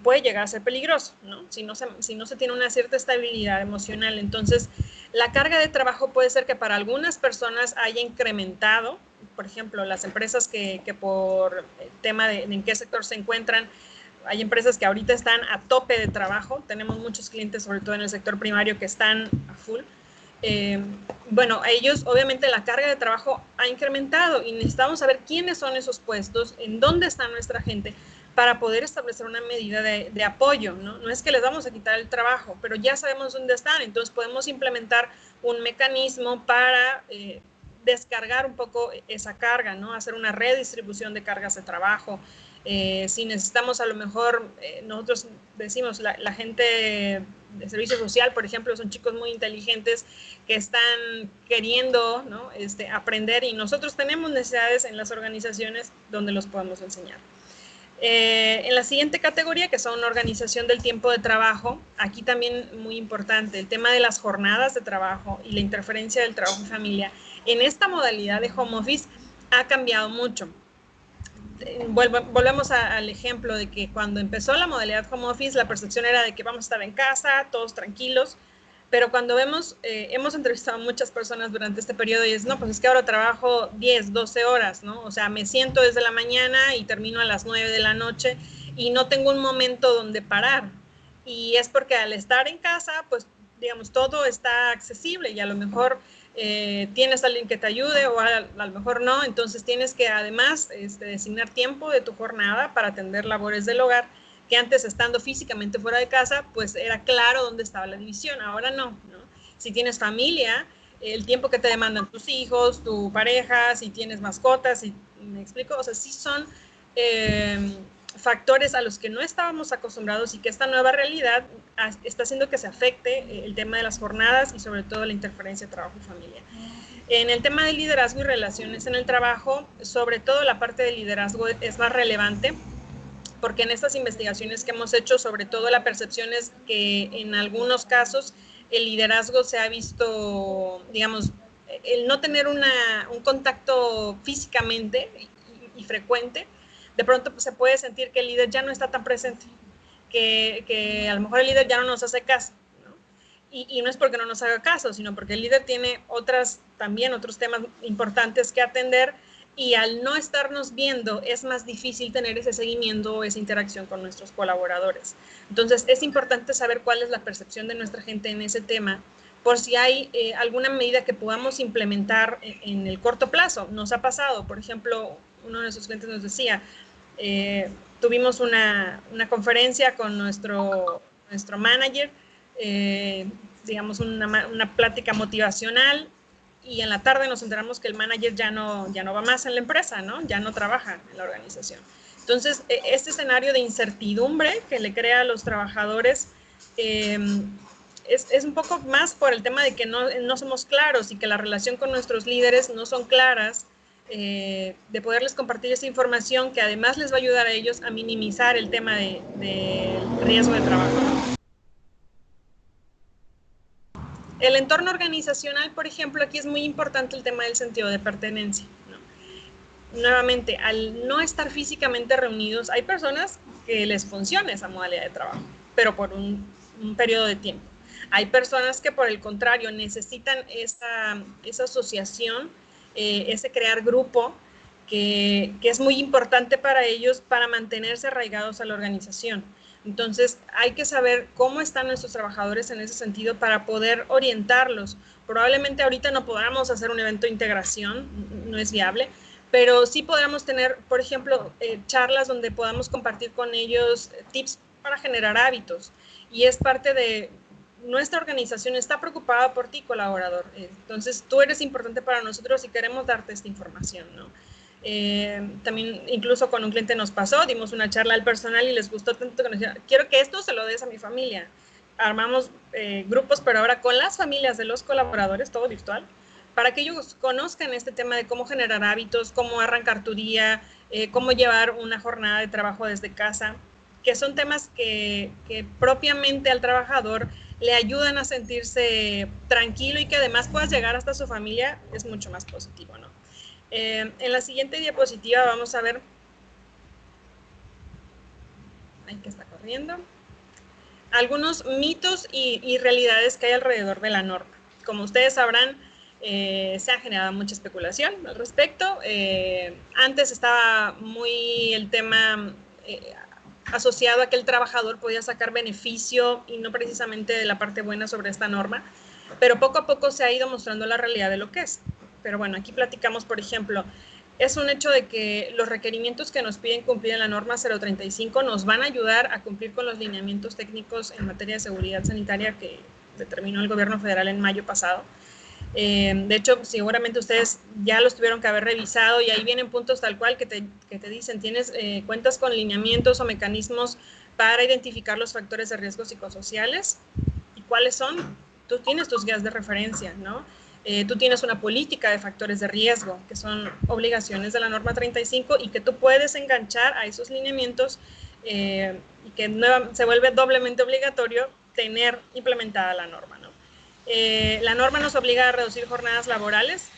puede llegar a ser peligroso, ¿no? Si no se tiene una cierta estabilidad emocional. Entonces, la carga de trabajo puede ser que para algunas personas haya incrementado, por ejemplo, las empresas que por el tema de en qué sector se encuentran, hay empresas que ahorita están a tope de trabajo, tenemos muchos clientes, sobre todo en el sector primario, que están a full. Bueno, a ellos obviamente la carga de trabajo ha incrementado y necesitamos saber quiénes son esos puestos, en dónde está nuestra gente, para poder establecer una medida de apoyo, ¿no? No es que les vamos a quitar el trabajo, pero ya sabemos dónde están, entonces podemos implementar un mecanismo para descargar un poco esa carga, ¿no? Hacer una redistribución de cargas de trabajo. Si necesitamos a lo mejor, nosotros decimos, la gente de servicio social, por ejemplo, son chicos muy inteligentes que están queriendo, ¿no? Aprender y nosotros tenemos necesidades en las organizaciones donde los podemos enseñar. En la siguiente categoría, que son organización del tiempo de trabajo, aquí también muy importante, el tema de las jornadas de trabajo y la interferencia del trabajo y familia. En esta modalidad de home office ha cambiado mucho. Volvemos al ejemplo de que cuando empezó la modalidad home office, la percepción era de que vamos a estar en casa, todos tranquilos, pero cuando hemos entrevistado a muchas personas durante este periodo y es, no, pues es que ahora trabajo 10, 12 horas, ¿no? O sea, me siento desde la mañana y termino a las 9 de la noche y no tengo un momento donde parar. Y es porque al estar en casa, pues, digamos, todo está accesible y a lo mejor tienes a alguien que te ayude o a lo mejor no, entonces tienes que además designar tiempo de tu jornada para atender labores del hogar, que antes estando físicamente fuera de casa, pues era claro dónde estaba la división, ahora no. Si tienes familia, el tiempo que te demandan tus hijos, tu pareja, si tienes mascotas, ¿me explico? O sea, sí son factores a los que no estábamos acostumbrados y que esta nueva realidad está haciendo que se afecte el tema de las jornadas y sobre todo la interferencia de trabajo y familia. En el tema de liderazgo y relaciones en el trabajo, sobre todo la parte de liderazgo es más relevante, porque en estas investigaciones que hemos hecho, sobre todo la percepción es que en algunos casos el liderazgo se ha visto, digamos, el no tener un contacto físicamente y frecuente, de pronto pues, se puede sentir que el líder ya no está tan presente, que a lo mejor el líder ya no nos hace caso, ¿no? Y no es porque no nos haga caso, sino porque el líder tiene también otros temas importantes que atender, y al no estarnos viendo es más difícil tener ese seguimiento o esa interacción con nuestros colaboradores. Entonces es importante saber cuál es la percepción de nuestra gente en ese tema, por si hay alguna medida que podamos implementar en el corto plazo. Nos ha pasado, por ejemplo, uno de nuestros clientes nos decía, tuvimos una conferencia con nuestro manager, digamos una plática motivacional, y en la tarde nos enteramos que el manager ya no va más en la empresa, ¿no? Ya no trabaja en la organización. Entonces, este escenario de incertidumbre que le crea a los trabajadores es un poco más por el tema de que no somos claros y que la relación con nuestros líderes no son claras, de poderles compartir esa información que además les va a ayudar a ellos a minimizar el tema de riesgo de trabajo. El entorno organizacional, por ejemplo, aquí es muy importante el tema del sentido de pertenencia, ¿no? Nuevamente, al no estar físicamente reunidos, hay personas que les funciona esa modalidad de trabajo, pero por un periodo de tiempo. Hay personas que, por el contrario, necesitan esa asociación, ese crear grupo, que es muy importante para ellos para mantenerse arraigados a la organización. Entonces, hay que saber cómo están nuestros trabajadores en ese sentido para poder orientarlos. Probablemente ahorita no podamos hacer un evento de integración, no es viable, pero sí podríamos tener, por ejemplo, charlas donde podamos compartir con ellos tips para generar hábitos. Y es parte de nuestra organización, está preocupada por ti, colaborador. Entonces, tú eres importante para nosotros y queremos darte esta información, ¿no? También incluso con un cliente nos pasó, dimos una charla al personal y les gustó tanto que nos dijeron, quiero que esto se lo des a mi familia. Armamos grupos, pero ahora con las familias de los colaboradores, todo virtual, para que ellos conozcan este tema de cómo generar hábitos, cómo arrancar tu día, cómo llevar una jornada de trabajo desde casa, que son temas que propiamente al trabajador le ayudan a sentirse tranquilo y que además puedas llegar hasta su familia, es mucho más positivo, ¿no? En la siguiente diapositiva vamos a ver, ahí que está corriendo, algunos mitos y realidades que hay alrededor de la norma. Como ustedes sabrán, se ha generado mucha especulación al respecto. Antes estaba muy el tema asociado a que el trabajador podía sacar beneficio y no precisamente de la parte buena sobre esta norma, pero poco a poco se ha ido mostrando la realidad de lo que es. Pero bueno, aquí platicamos, por ejemplo, es un hecho de que los requerimientos que nos piden cumplir en la norma 035 nos van a ayudar a cumplir con los lineamientos técnicos en materia de seguridad sanitaria que determinó el gobierno federal en mayo pasado. De hecho, seguramente ustedes ya los tuvieron que haber revisado y ahí vienen puntos tal cual que te dicen, cuentas con lineamientos o mecanismos para identificar los factores de riesgo psicosociales. ¿Y cuáles son? Tú tienes tus guías de referencia, ¿no? Tú tienes una política de factores de riesgo, que son obligaciones de la norma 35 y que tú puedes enganchar a esos lineamientos y que se vuelve doblemente obligatorio tener implementada la norma, ¿no? La norma nos obliga a reducir jornadas laborales.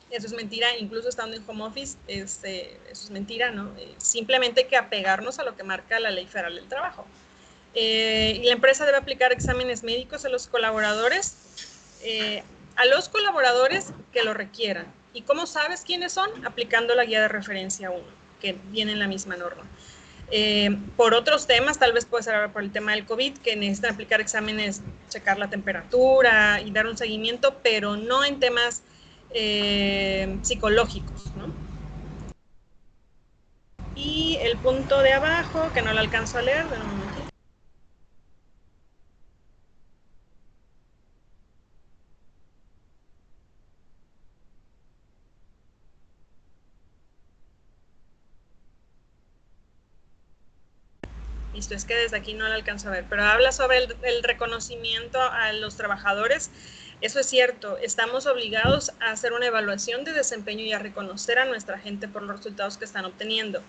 Eso es mentira, incluso estando en home office, eso es mentira, ¿no? Simplemente hay que apegarnos a lo que marca la Ley Federal del Trabajo. Y la empresa debe aplicar exámenes médicos a los colaboradores que lo requieran. ¿Y cómo sabes quiénes son? Aplicando la guía de referencia 1, que viene en la misma norma. Por otros temas, tal vez puede ser por el tema del COVID, que necesitan aplicar exámenes, checar la temperatura y dar un seguimiento, pero no en temas psicológicos, ¿no? Y el punto de abajo, que no lo alcanzo a leer, de un momentito. Listo, es que desde aquí no lo alcanzo a ver, pero habla sobre el reconocimiento a los trabajadores. Eso es cierto, estamos obligados a hacer una evaluación de desempeño y a reconocer a nuestra gente por los resultados que están obteniendo.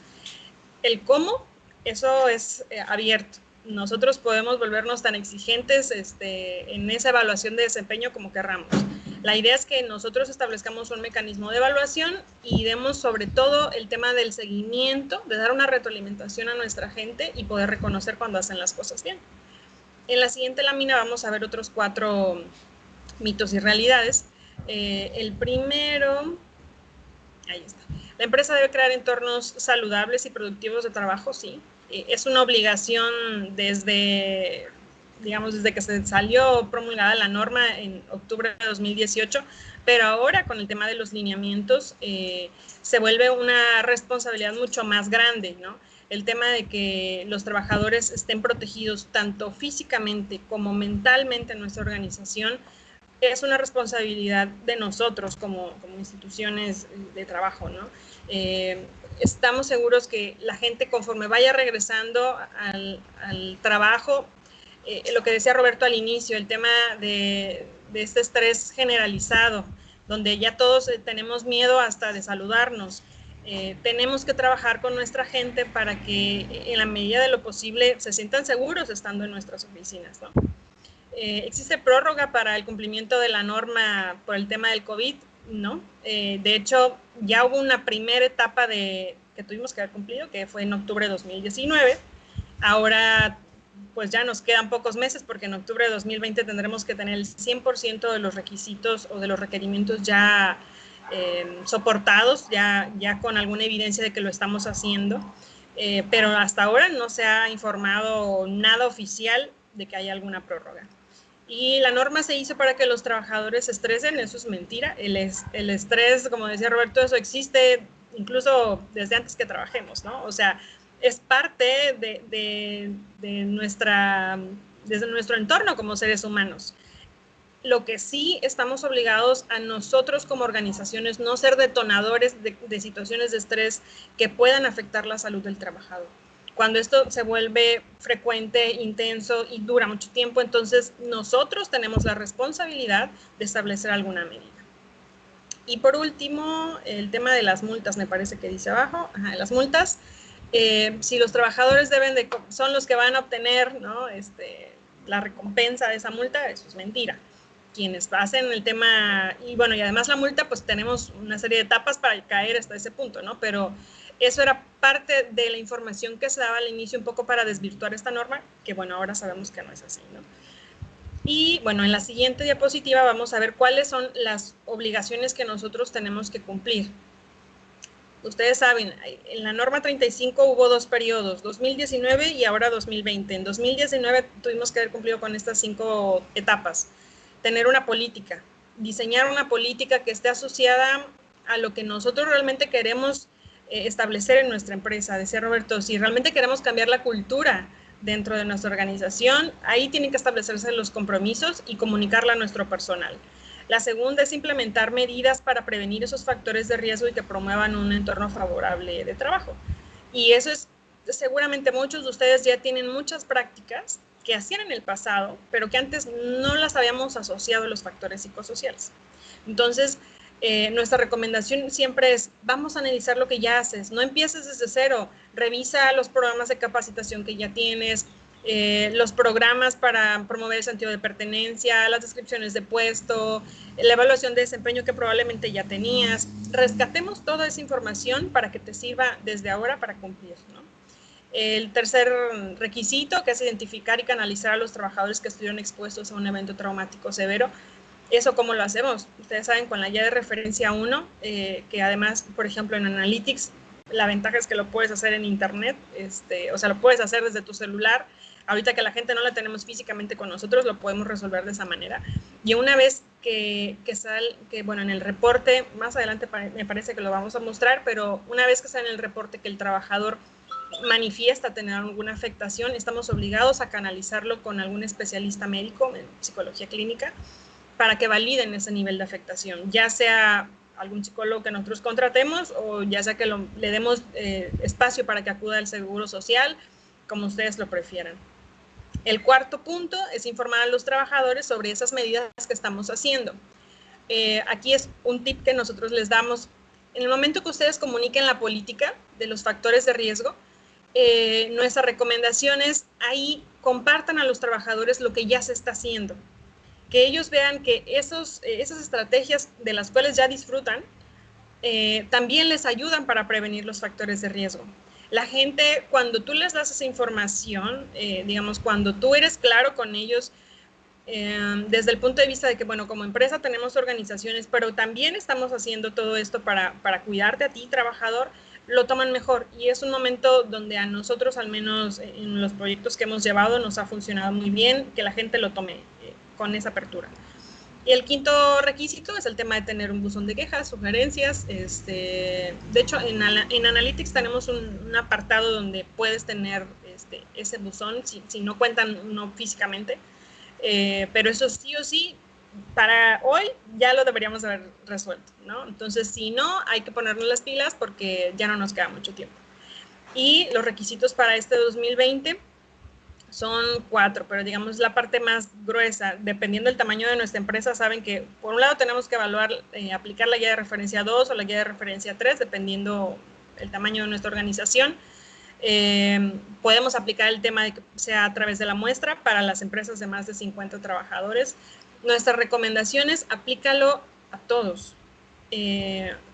El cómo, eso es abierto. Nosotros podemos volvernos tan exigentes en esa evaluación de desempeño como querramos. La idea es que nosotros establezcamos un mecanismo de evaluación y demos sobre todo el tema del seguimiento, de dar una retroalimentación a nuestra gente y poder reconocer cuando hacen las cosas bien. En la siguiente lámina vamos a ver otros 4 mitos y realidades. El primero, ahí está. La empresa debe crear entornos saludables y productivos de trabajo, sí. Es una obligación desde que se salió promulgada la norma en octubre de 2018, pero ahora con el tema de los lineamientos se vuelve una responsabilidad mucho más grande, ¿no? El tema de que los trabajadores estén protegidos tanto físicamente como mentalmente en nuestra organización es una responsabilidad de nosotros como instituciones de trabajo, ¿no? Estamos seguros que la gente, conforme vaya regresando al trabajo, lo que decía Roberto al inicio, el tema de este estrés generalizado, donde ya todos tenemos miedo hasta de saludarnos. Tenemos que trabajar con nuestra gente para que en la medida de lo posible se sientan seguros estando en nuestras oficinas, ¿no? ¿Existe prórroga para el cumplimiento de la norma por el tema del COVID? No. De hecho, ya hubo una primera etapa que tuvimos que haber cumplido, que fue en octubre de 2019. Ahora, pues ya nos quedan pocos meses, porque en octubre de 2020 tendremos que tener el 100% de los requisitos o de los requerimientos ya soportados, ya con alguna evidencia de que lo estamos haciendo. Pero hasta ahora no se ha informado nada oficial de que haya alguna prórroga. Y la norma se hizo para que los trabajadores se estresen, eso es mentira. El estrés, como decía Roberto, eso existe incluso desde antes que trabajemos, ¿no? O sea, es parte desde nuestro entorno como seres humanos. Lo que sí estamos obligados a nosotros como organizaciones no ser detonadores de situaciones de estrés que puedan afectar la salud del trabajador. Cuando esto se vuelve frecuente, intenso y dura mucho tiempo, entonces nosotros tenemos la responsabilidad de establecer alguna medida. Y por último, el tema de las multas, me parece que dice abajo, las multas. Si los trabajadores son los que van a obtener, ¿no?, la recompensa de esa multa, eso es mentira. Quienes hacen el tema, y bueno, y además la multa, pues tenemos una serie de etapas para caer hasta ese punto, ¿no? Pero eso era parte de la información que se daba al inicio, un poco para desvirtuar esta norma, que bueno, ahora sabemos que no es así, ¿no? Y bueno, en la siguiente diapositiva vamos a ver cuáles son las obligaciones que nosotros tenemos que cumplir. Ustedes saben, en la norma 35 hubo 2 periodos, 2019 y ahora 2020. En 2019 tuvimos que haber cumplido con estas 5 etapas. Tener una política, diseñar una política que esté asociada a lo que nosotros realmente queremos establecer en nuestra empresa. Decía Roberto, si realmente queremos cambiar la cultura dentro de nuestra organización, ahí tienen que establecerse los compromisos y comunicarla a nuestro personal. La segunda es implementar medidas para prevenir esos factores de riesgo y que promuevan un entorno favorable de trabajo. Y eso es, seguramente muchos de ustedes ya tienen muchas prácticas que hacían en el pasado, pero que antes no las habíamos asociado a los factores psicosociales. Entonces, nuestra recomendación siempre es, vamos a analizar lo que ya haces, no empieces desde cero, revisa los programas de capacitación que ya tienes, los programas para promover el sentido de pertenencia, las descripciones de puesto, la evaluación de desempeño que probablemente ya tenías. Rescatemos toda esa información para que te sirva desde ahora para cumplir, ¿no? El tercer requisito, que es identificar y canalizar a los trabajadores que estuvieron expuestos a un evento traumático severo. ¿Eso cómo lo hacemos? Ustedes saben, con la guía de referencia 1, que además, por ejemplo, en Analytics, la ventaja es que lo puedes hacer en internet, o sea, lo puedes hacer desde tu celular. Ahorita que la gente no la tenemos físicamente con nosotros, lo podemos resolver de esa manera. Y una vez bueno, en el reporte, más adelante me parece que lo vamos a mostrar, pero una vez que sale en el reporte que el trabajador manifiesta tener alguna afectación, estamos obligados a canalizarlo con algún especialista médico en psicología clínica para que validen ese nivel de afectación, ya sea algún psicólogo que nosotros contratemos o ya sea que le demos espacio para que acuda al Seguro Social, como ustedes lo prefieran. El cuarto punto es informar a los trabajadores sobre esas medidas que estamos haciendo. Aquí es un tip que nosotros les damos. En el momento que ustedes comuniquen la política de los factores de riesgo, nuestra recomendación es ahí compartan a los trabajadores lo que ya se está haciendo. Que ellos vean que esas estrategias de las cuales ya disfrutan también les ayudan para prevenir los factores de riesgo. La gente, cuando tú les das esa información, digamos, cuando tú eres claro con ellos, desde el punto de vista de que, bueno, como empresa tenemos organizaciones, pero también estamos haciendo todo esto para cuidarte a ti, trabajador, lo toman mejor. Y es un momento donde a nosotros, al menos en los proyectos que hemos llevado, nos ha funcionado muy bien que la gente lo tome con esa apertura. Y el quinto requisito es el tema de tener un buzón de quejas, sugerencias. De hecho, en Analytics tenemos un apartado donde puedes tener ese buzón, si no cuentan uno físicamente. Pero eso sí o sí para hoy ya lo deberíamos haber resuelto, ¿no? Entonces, si no, hay que ponernos las pilas porque ya no nos queda mucho tiempo. Y los requisitos para este 2020 son 4, pero digamos la parte más gruesa, dependiendo del tamaño de nuestra empresa, saben que por un lado tenemos que evaluar, aplicar la guía de referencia 2 o la guía de referencia 3, dependiendo el tamaño de nuestra organización. Podemos aplicar el tema de que sea a través de la muestra para las empresas de más de 50 trabajadores. Nuestras recomendaciones, aplícalo a todos.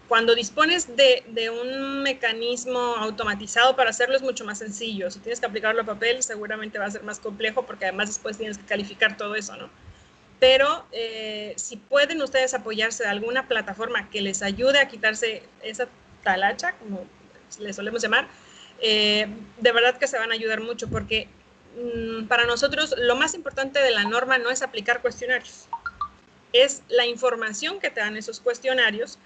Cuando dispones de un mecanismo automatizado para hacerlo es mucho más sencillo. Si tienes que aplicarlo a papel, seguramente va a ser más complejo porque además después tienes que calificar todo eso, ¿no? Pero si pueden ustedes apoyarse de alguna plataforma que les ayude a quitarse esa talacha, como le solemos llamar, de verdad que se van a ayudar mucho porque para nosotros lo más importante de la norma no es aplicar cuestionarios, es la información que te dan esos cuestionarios,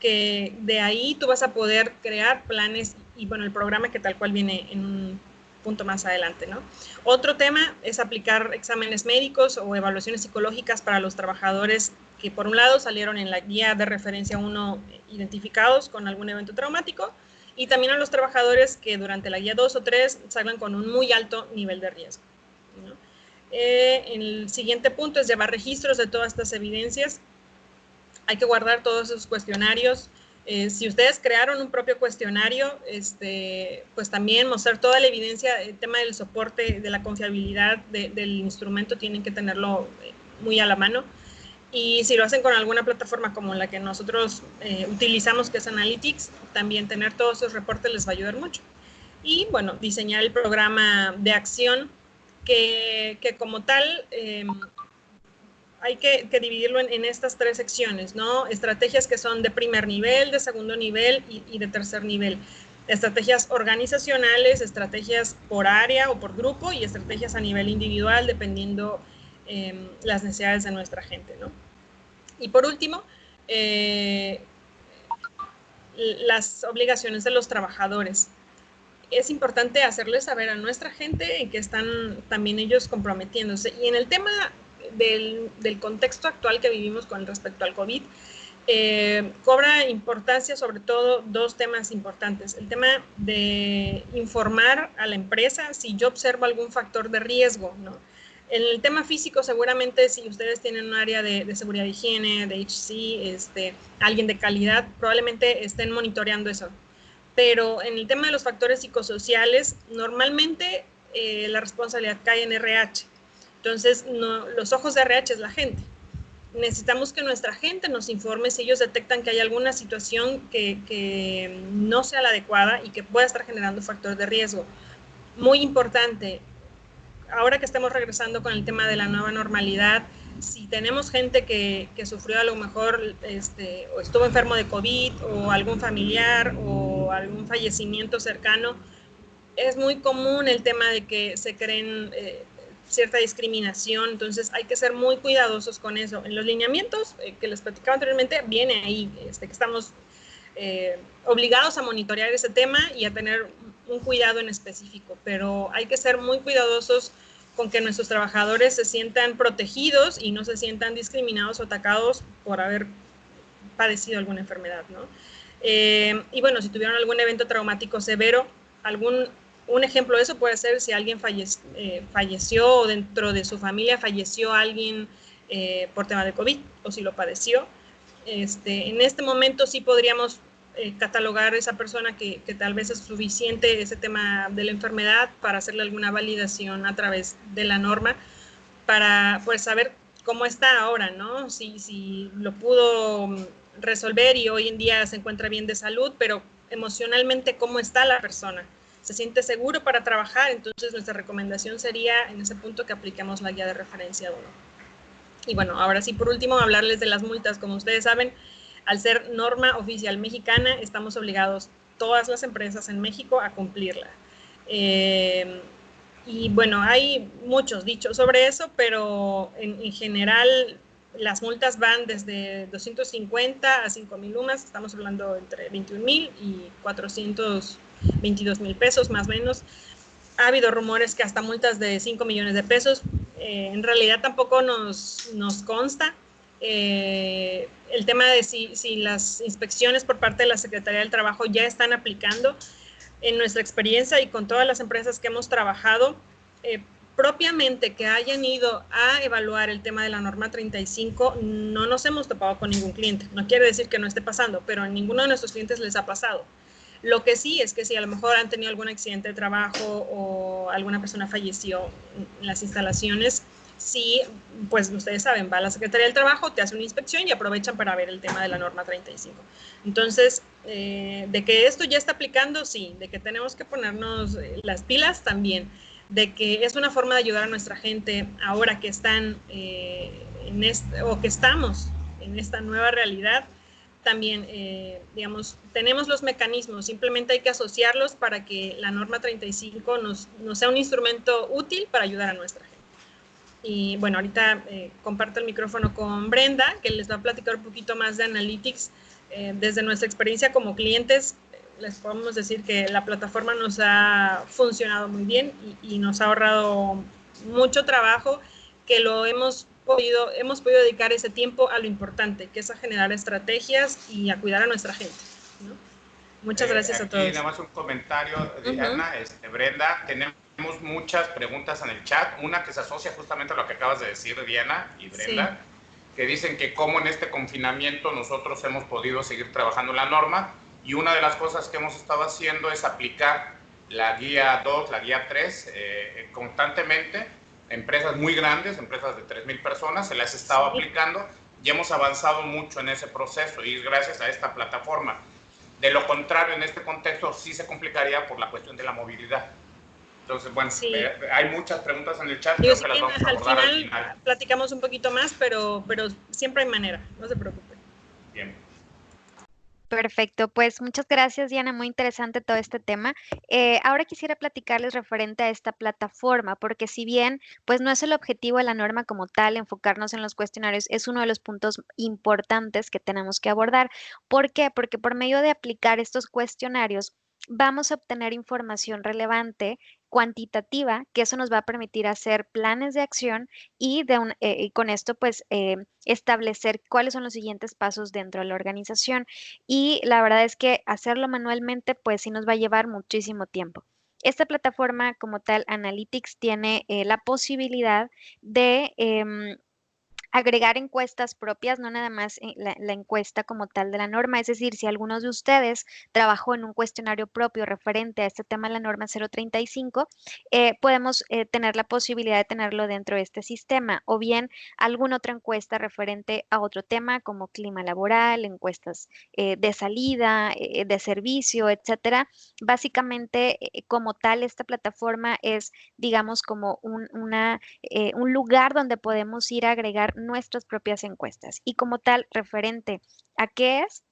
que de ahí tú vas a poder crear planes y bueno, el programa que tal cual viene en un punto más adelante, ¿no? Otro tema es aplicar exámenes médicos o evaluaciones psicológicas para los trabajadores que por un lado salieron en la guía de referencia 1 identificados con algún evento traumático y también a los trabajadores que durante la guía 2 o 3 salgan con un muy alto nivel de riesgo, ¿no? El siguiente punto es llevar registros de todas estas evidencias. Hay que guardar todos esos cuestionarios. Si ustedes crearon un propio cuestionario, pues también mostrar toda la evidencia, el tema del soporte, de la confiabilidad del instrumento, tienen que tenerlo muy a la mano. Y si lo hacen con alguna plataforma como la que nosotros utilizamos, que es Analytics, también tener todos esos reportes les va a ayudar mucho. Y bueno, diseñar el programa de acción que como tal hay que dividirlo en estas 3 secciones, ¿no? Estrategias que son de primer nivel, de segundo nivel y de tercer nivel. Estrategias organizacionales, estrategias por área o por grupo y estrategias a nivel individual, dependiendo las necesidades de nuestra gente, ¿no? Y por último, las obligaciones de los trabajadores. Es importante hacerles saber a nuestra gente en que están también ellos comprometiéndose. Y en el tema del contexto actual que vivimos con respecto al COVID, cobra importancia sobre todo 2 temas importantes. El tema de informar a la empresa si yo observo algún factor de riesgo, ¿no? En el tema físico, seguramente si ustedes tienen un área de seguridad de higiene, de HC, alguien de calidad, probablemente estén monitoreando eso. Pero en el tema de los factores psicosociales, normalmente la responsabilidad cae en RH. Entonces, los ojos de RH es la gente. Necesitamos que nuestra gente nos informe si ellos detectan que hay alguna situación que no sea la adecuada y que pueda estar generando un factor de riesgo. Muy importante, ahora que estamos regresando con el tema de la nueva normalidad, si tenemos gente que sufrió a lo mejor o estuvo enfermo de COVID o algún familiar o algún fallecimiento cercano, es muy común el tema de que se creen cierta discriminación, entonces hay que ser muy cuidadosos con eso. En los lineamientos que les platicaba anteriormente, viene ahí que estamos obligados a monitorear ese tema y a tener un cuidado en específico, pero hay que ser muy cuidadosos con que nuestros trabajadores se sientan protegidos y no se sientan discriminados o atacados por haber padecido alguna enfermedad, ¿no? Y bueno, si tuvieron algún evento traumático severo, un ejemplo de eso puede ser si alguien falleció o dentro de su familia falleció alguien por tema de COVID o si lo padeció. En este momento sí podríamos catalogar a esa persona que tal vez es suficiente ese tema de la enfermedad para hacerle alguna validación a través de la norma para pues saber cómo está ahora, ¿no? Si lo pudo resolver y hoy en día se encuentra bien de salud, pero emocionalmente cómo está la persona. ¿Se siente seguro para trabajar? Entonces nuestra recomendación sería en ese punto que apliquemos la guía de referencia 1. Y bueno, ahora sí, por último, hablarles de las multas. Como ustedes saben, al ser norma oficial mexicana, estamos obligados todas las empresas en México a cumplirla. Y bueno, hay muchos dichos sobre eso, pero en general las multas van desde 250 a 5,000 UMAS, estamos hablando entre 21,000 y 422,000 pesos más o menos. Ha habido rumores que hasta multas de 5 millones de pesos. En realidad tampoco nos consta, el tema de si las inspecciones por parte de la Secretaría del Trabajo ya están aplicando. En nuestra experiencia y con todas las empresas que hemos trabajado, propiamente que hayan ido a evaluar el tema de la norma 35, no nos hemos topado con ningún cliente. No quiere decir que no esté pasando, pero a ninguno de nuestros clientes les ha pasado. Lo que sí es que si a lo mejor han tenido algún accidente de trabajo o alguna persona falleció en las instalaciones, sí, pues ustedes saben, va a la Secretaría del Trabajo, te hace una inspección y aprovechan para ver el tema de la norma 35. Entonces, de que esto ya está aplicando, sí, de que tenemos que ponernos las pilas también, de que es una forma de ayudar a nuestra gente ahora que están o que estamos en esta nueva realidad. También, digamos, tenemos los mecanismos, simplemente hay que asociarlos para que la norma 35 nos sea un instrumento útil para ayudar a nuestra gente. Y bueno, ahorita comparto el micrófono con Brenda, que les va a platicar un poquito más de Analytics. Desde nuestra experiencia como clientes, les podemos decir que la plataforma nos ha funcionado muy bien y nos ha ahorrado mucho trabajo, que lo hemos podido dedicar ese tiempo a lo importante, que es a generar estrategias y a cuidar a nuestra gente, ¿no? Muchas gracias a todos. Aquí nada más un comentario de Ana, Brenda, tenemos muchas preguntas en el chat, una que se asocia justamente a lo que acabas de decir, Diana y Brenda, que dicen que cómo en este confinamiento nosotros hemos podido seguir trabajando la norma, y una de las cosas que hemos estado haciendo es aplicar la guía 2, la guía 3 constantemente. Empresas muy grandes, empresas de 3,000 personas, se las ha estado aplicando y hemos avanzado mucho en ese proceso y es gracias a esta plataforma. De lo contrario, en este contexto sí se complicaría por la cuestión de la movilidad. Entonces, bueno, hay muchas preguntas en el chat, creo que las vamos a abordar al final. Platicamos un poquito más, pero siempre hay manera, no se preocupen. Bien. Perfecto, pues muchas gracias, Diana, muy interesante todo este tema. Ahora quisiera platicarles referente a esta plataforma, porque si bien pues no es el objetivo de la norma como tal, enfocarnos en los cuestionarios, es uno de los puntos importantes que tenemos que abordar. ¿Por qué? Porque por medio de aplicar estos cuestionarios vamos a obtener información relevante, cuantitativa, que eso nos va a permitir hacer planes de acción y con esto pues establecer cuáles son los siguientes pasos dentro de la organización. Y la verdad es que hacerlo manualmente, pues sí nos va a llevar muchísimo tiempo. Esta plataforma como tal, Analytics, tiene la posibilidad de agregar encuestas propias, no nada más la encuesta como tal de la norma. Es decir, si alguno de ustedes trabajó en un cuestionario propio referente a este tema de la norma 035, podemos tener la posibilidad de tenerlo dentro de este sistema, o bien alguna otra encuesta referente a otro tema como clima laboral, encuestas de salida, de servicio, etcétera. Básicamente, como tal, esta plataforma es, digamos, como un lugar donde podemos ir a agregar nuestras propias encuestas. Y como tal, referente a qué es,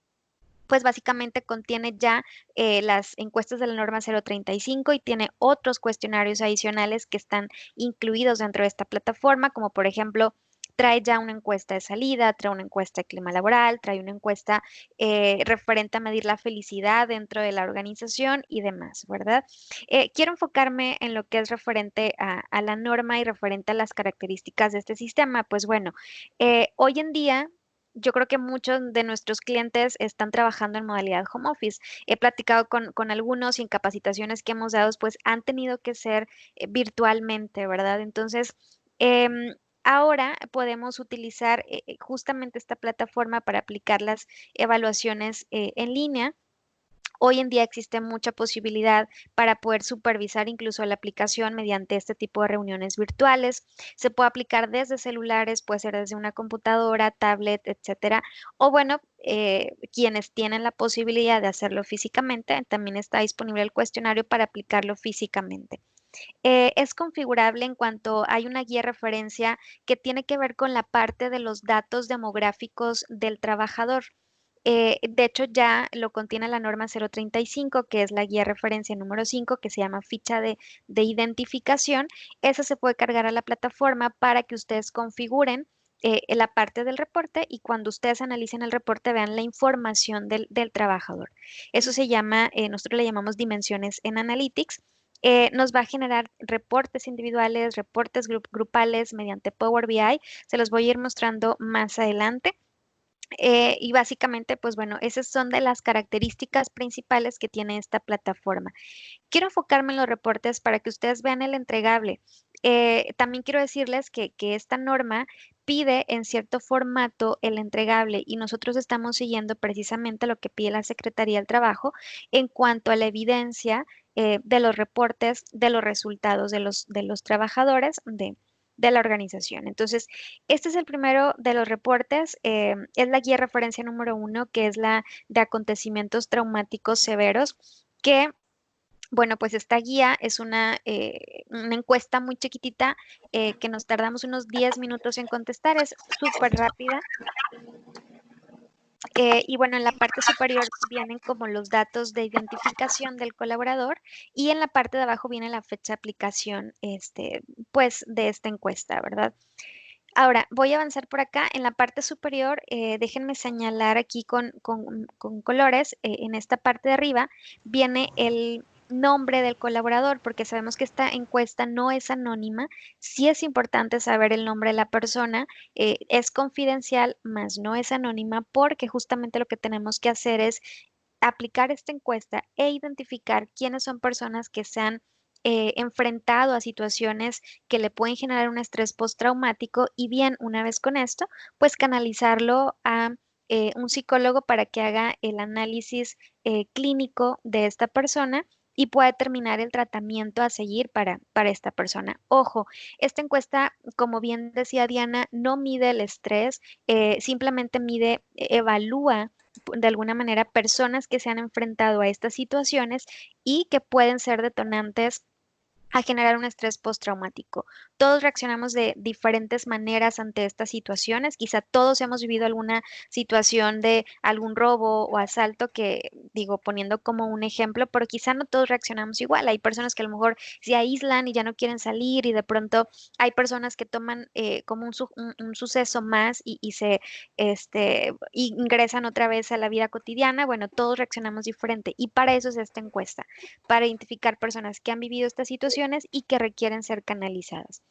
pues básicamente contiene ya las encuestas de la norma 035 y tiene otros cuestionarios adicionales que están incluidos dentro de esta plataforma, como por ejemplo, trae ya una encuesta de salida, trae una encuesta de clima laboral, trae una encuesta referente a medir la felicidad dentro de la organización y demás, ¿verdad? Quiero enfocarme en lo que es referente a la norma y referente a las características de este sistema. Pues bueno, hoy en día yo creo que muchos de nuestros clientes están trabajando en modalidad home office. He platicado con algunos y en capacitaciones que hemos dado, pues han tenido que ser virtualmente, ¿verdad? Entonces, ahora podemos utilizar justamente esta plataforma para aplicar las evaluaciones en línea. Hoy en día existe mucha posibilidad para poder supervisar incluso la aplicación mediante este tipo de reuniones virtuales. Se puede aplicar desde celulares, puede ser desde una computadora, tablet, etcétera. O bueno, quienes tienen la posibilidad de hacerlo físicamente, también está disponible el cuestionario para aplicarlo físicamente. Es configurable en cuanto hay una guía de referencia que tiene que ver con la parte de los datos demográficos del trabajador. De hecho, ya lo contiene la norma 035, que es la guía de referencia número 5, que se llama ficha de identificación. Esa se puede cargar a la plataforma para que ustedes configuren la parte del reporte y cuando ustedes analicen el reporte vean la información del trabajador. Eso se llama, nosotros le llamamos dimensiones en Analytics. Nos va a generar reportes individuales, reportes grupales mediante Power BI. Se los voy a ir mostrando más adelante. Y básicamente, pues bueno, esas son de las características principales que tiene esta plataforma. Quiero enfocarme en los reportes para que ustedes vean el entregable. También quiero decirles que esta norma pide en cierto formato el entregable y nosotros estamos siguiendo precisamente lo que pide la Secretaría del Trabajo en cuanto a la evidencia de los reportes, de los resultados de los trabajadores de la organización. Entonces, este es el primero de los reportes, es la guía de referencia número 1, que es la de acontecimientos traumáticos severos, que bueno, pues esta guía es una encuesta muy chiquitita que nos tardamos unos 10 minutos en contestar, es súper rápida. Y bueno, en la parte superior vienen como los datos de identificación del colaborador y en la parte de abajo viene la fecha de aplicación, pues, de esta encuesta, ¿verdad? Ahora, voy a avanzar por acá. En la parte superior, déjenme señalar aquí con colores. En esta parte de arriba viene el nombre del colaborador, porque sabemos que esta encuesta no es anónima. Sí es importante saber el nombre de la persona. Es confidencial, mas no es anónima, porque justamente lo que tenemos que hacer es aplicar esta encuesta e identificar quiénes son personas que se han enfrentado a situaciones que le pueden generar un estrés postraumático y bien, una vez con esto, pues canalizarlo a un psicólogo para que haga el análisis clínico de esta persona y pueda determinar el tratamiento a seguir para esta persona. Ojo, esta encuesta, como bien decía Diana, no mide el estrés, simplemente mide, evalúa de alguna manera personas que se han enfrentado a estas situaciones y que pueden ser detonantes a generar un estrés postraumático. Todos reaccionamos de diferentes maneras ante estas situaciones. Quizá todos hemos vivido alguna situación de algún robo o asalto que, digo, poniendo como un ejemplo, pero quizá no todos reaccionamos igual. Hay personas que a lo mejor se aíslan y ya no quieren salir y de pronto hay personas que toman como un suceso más y se ingresan otra vez a la vida cotidiana. Bueno, todos reaccionamos diferente y para eso es esta encuesta, para identificar personas que han vivido estas situaciones y que requieren ser canalizadas.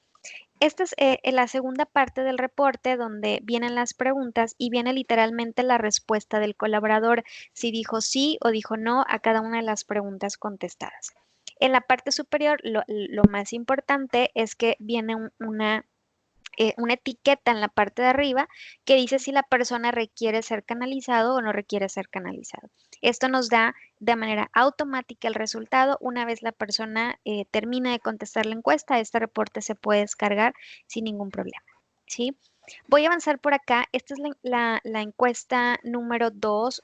Esta es la segunda parte del reporte donde vienen las preguntas y viene literalmente la respuesta del colaborador, si dijo sí o dijo no a cada una de las preguntas contestadas. En la parte superior, lo más importante es que viene una etiqueta en la parte de arriba que dice si la persona requiere ser canalizado o no requiere ser canalizado. Esto nos da de manera automática el resultado. Una vez la persona termina de contestar la encuesta, este reporte se puede descargar sin ningún problema. ¿Sí? Voy a avanzar por acá. Esta es la encuesta número 2.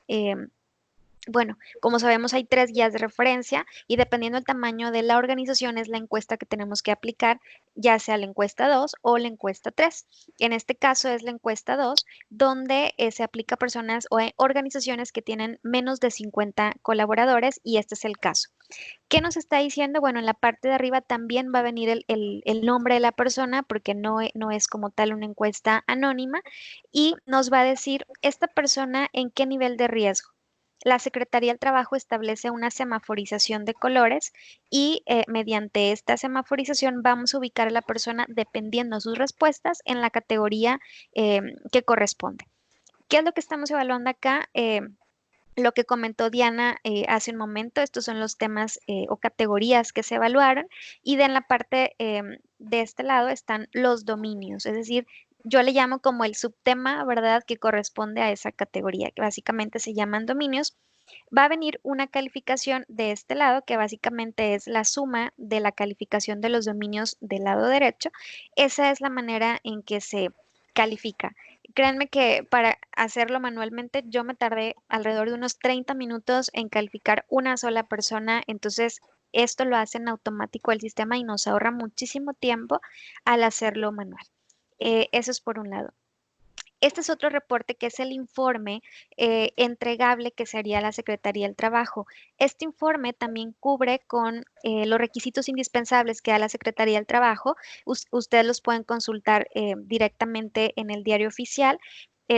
Bueno, como sabemos hay 3 guías de referencia y dependiendo del tamaño de la organización es la encuesta que tenemos que aplicar, ya sea la encuesta 2 o la encuesta 3. En este caso es la encuesta 2, donde se aplica a personas o organizaciones que tienen menos de 50 colaboradores y este es el caso. ¿Qué nos está diciendo? Bueno, en la parte de arriba también va a venir el nombre de la persona porque no es como tal una encuesta anónima y nos va a decir esta persona en qué nivel de riesgo. La Secretaría del Trabajo establece una semaforización de colores y mediante esta semaforización vamos a ubicar a la persona dependiendo de sus respuestas en la categoría que corresponde. ¿Qué es lo que estamos evaluando acá? Lo que comentó Diana hace un momento, estos son los temas o categorías que se evaluaron y en la parte de este lado están los dominios, es decir, yo le llamo como el subtema, ¿verdad?, que corresponde a esa categoría, que básicamente se llaman dominios. Va a venir una calificación de este lado, que básicamente es la suma de la calificación de los dominios del lado derecho. Esa es la manera en que se califica. Créanme que para hacerlo manualmente yo me tardé alrededor de unos 30 minutos en calificar una sola persona, entonces esto lo hace en automático el sistema y nos ahorra muchísimo tiempo al hacerlo manual. Eso es por un lado. Este es otro reporte que es el informe entregable que se haría a la Secretaría del Trabajo. Este informe también cubre con los requisitos indispensables que da la Secretaría del Trabajo. Ustedes los pueden consultar directamente en el diario oficial,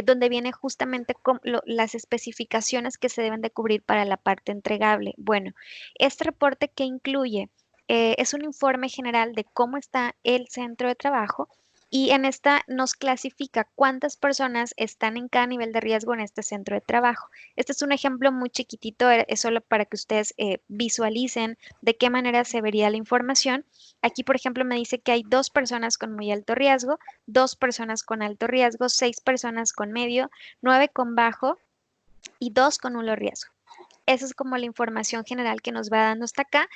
donde viene justamente con las especificaciones que se deben de cubrir para la parte entregable. Bueno, este reporte que incluye es un informe general de cómo está el centro de trabajo y en esta nos clasifica cuántas personas están en cada nivel de riesgo en este centro de trabajo. Este es un ejemplo muy chiquitito, es solo para que ustedes visualicen de qué manera se vería la información. Aquí, por ejemplo, me dice que hay 2 personas con muy alto riesgo, 2 personas con alto riesgo, 6 personas con medio, 9 con bajo y 2 con nulo riesgo. Esa es como la información general que nos va dando hasta acá.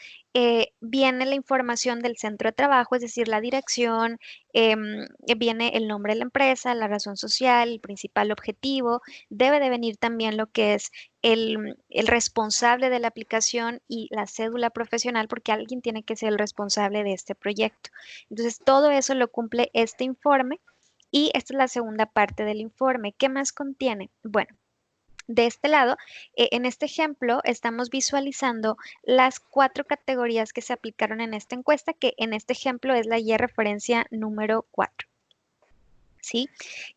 Viene la información del centro de trabajo, es decir, la dirección, viene el nombre de la empresa, la razón social, el principal objetivo. Debe de venir también lo que es el responsable de la aplicación y la cédula profesional, porque alguien tiene que ser el responsable de este proyecto. Entonces, todo eso lo cumple este informe y esta es la segunda parte del informe. ¿Qué más contiene? Bueno. De este lado, en este ejemplo, estamos visualizando las 4 categorías que se aplicaron en esta encuesta, que en este ejemplo es la guía de referencia número 4. ¿Sí?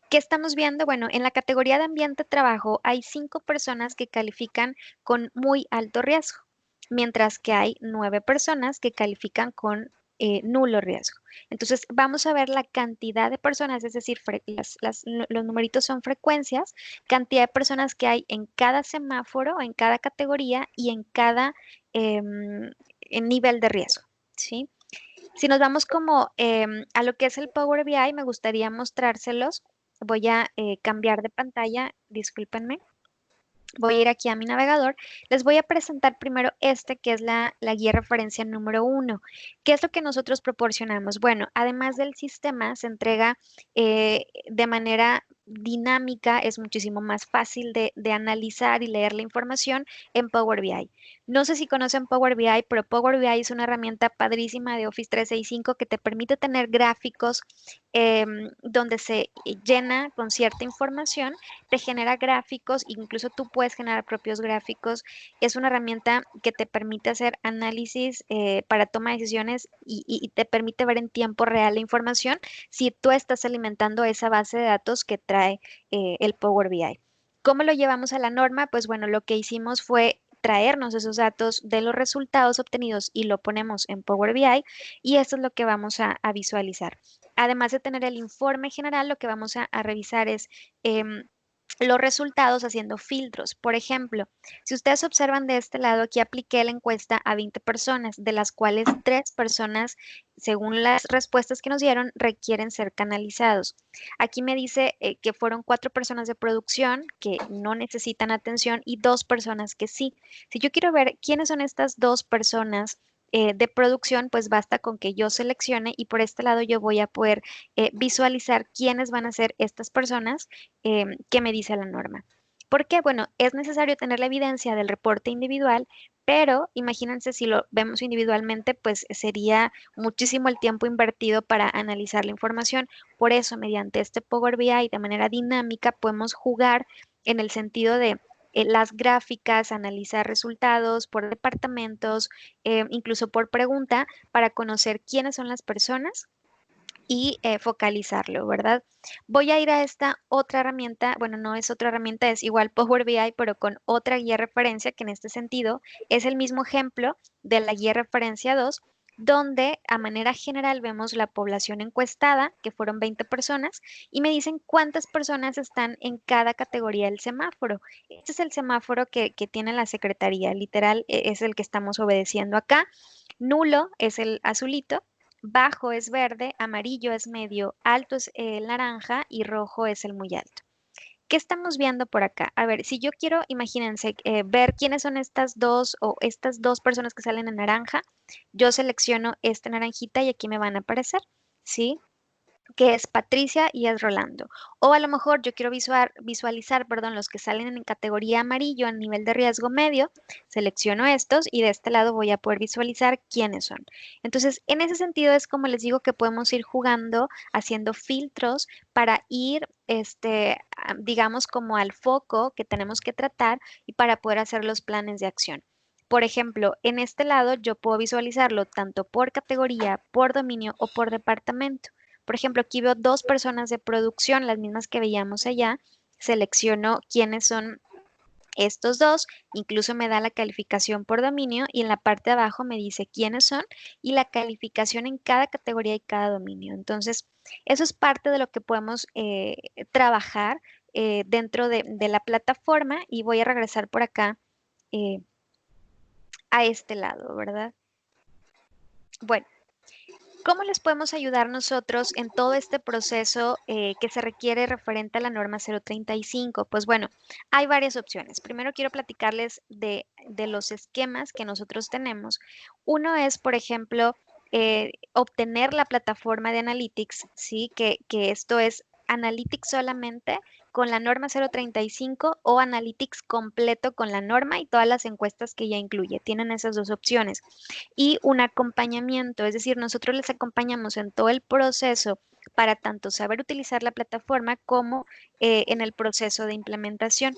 ¿Qué estamos viendo? Bueno, en la categoría de ambiente de trabajo hay 5 personas que califican con muy alto riesgo, mientras que hay 9 personas que califican con nulo riesgo. Entonces, vamos a ver la cantidad de personas, es decir, los numeritos son frecuencias, cantidad de personas que hay en cada semáforo, en cada categoría y en cada en nivel de riesgo, ¿sí? Si nos vamos como a lo que es el Power BI, me gustaría mostrárselos. Voy a cambiar de pantalla, discúlpenme. Voy a ir aquí a mi navegador. Les voy a presentar primero este, que es la guía de referencia número 1. ¿Qué es lo que nosotros proporcionamos? Bueno, además del sistema, se entrega de manera dinámica, es muchísimo más fácil de analizar y leer la información en Power BI. No sé si conocen Power BI, pero Power BI es una herramienta padrísima de Office 365 que te permite tener gráficos donde se llena con cierta información, te genera gráficos, incluso tú puedes generar propios gráficos. Es una herramienta que te permite hacer análisis para toma de decisiones y te permite ver en tiempo real la información si tú estás alimentando esa base de datos que trae el Power BI. ¿Cómo lo llevamos a la norma? Pues bueno, lo que hicimos fue traernos esos datos de los resultados obtenidos y lo ponemos en Power BI y esto es lo que vamos a visualizar. Además de tener el informe general, lo que vamos a revisar es los resultados haciendo filtros. Por ejemplo, si ustedes observan de este lado, aquí apliqué la encuesta a 20 personas, de las cuales 3 personas, según las respuestas que nos dieron, requieren ser canalizados. Aquí me dice que fueron 4 personas de producción que no necesitan atención y 2 personas que sí. Si yo quiero ver quiénes son estas 2 personas de producción, pues basta con que yo seleccione y por este lado yo voy a poder visualizar quiénes van a ser estas personas que me dice la norma. ¿Por qué? Bueno, es necesario tener la evidencia del reporte individual, pero imagínense si lo vemos individualmente, pues sería muchísimo el tiempo invertido para analizar la información. Por eso, mediante este Power BI de manera dinámica, podemos jugar en el sentido de las gráficas, analizar resultados por departamentos, incluso por pregunta, para conocer quiénes son las personas y focalizarlo, ¿verdad? Voy a ir a esta otra herramienta, bueno, no es otra herramienta, es igual Power BI, pero con otra guía de referencia que en este sentido es el mismo ejemplo de la guía de referencia 2, donde a manera general vemos la población encuestada, que fueron 20 personas, y me dicen cuántas personas están en cada categoría del semáforo. Este es el semáforo que tiene la Secretaría, literal, es el que estamos obedeciendo acá. Nulo es el azulito, bajo es verde, amarillo es medio, alto es el naranja y rojo es el muy alto. ¿Qué estamos viendo por acá? A ver, si yo quiero, imagínense, ver quiénes son estas 2 o estas 2 personas que salen en naranja, yo selecciono esta naranjita y aquí me van a aparecer, ¿sí? Que es Patricia y es Rolando. O a lo mejor yo quiero visualizar, perdón, los que salen en categoría amarillo a nivel de riesgo medio, selecciono estos y de este lado voy a poder visualizar quiénes son. Entonces, en ese sentido es como les digo que podemos ir jugando, haciendo filtros para ir, digamos, como al foco que tenemos que tratar y para poder hacer los planes de acción. Por ejemplo, en este lado yo puedo visualizarlo tanto por categoría, por dominio o por departamento. Por ejemplo, aquí veo 2 personas de producción, las mismas que veíamos allá. Selecciono quiénes son estos dos, incluso me da la calificación por dominio y en la parte de abajo me dice quiénes son y la calificación en cada categoría y cada dominio. Entonces, eso es parte de lo que podemos trabajar dentro de la plataforma y voy a regresar por acá eh, a este lado, ¿verdad? Bueno. ¿Cómo les podemos ayudar nosotros en todo este proceso que se requiere referente a la norma 035? Pues bueno, hay varias opciones. Primero quiero platicarles de los esquemas que nosotros tenemos. Uno es, por ejemplo, obtener la plataforma de Analytics, ¿sí? Que esto es Analytics solamente con la norma 035 o Analytics completo con la norma y todas las encuestas que ya incluye. Tienen esas dos opciones y un acompañamiento, es decir, nosotros les acompañamos en todo el proceso para tanto saber utilizar la plataforma como en el proceso de implementación.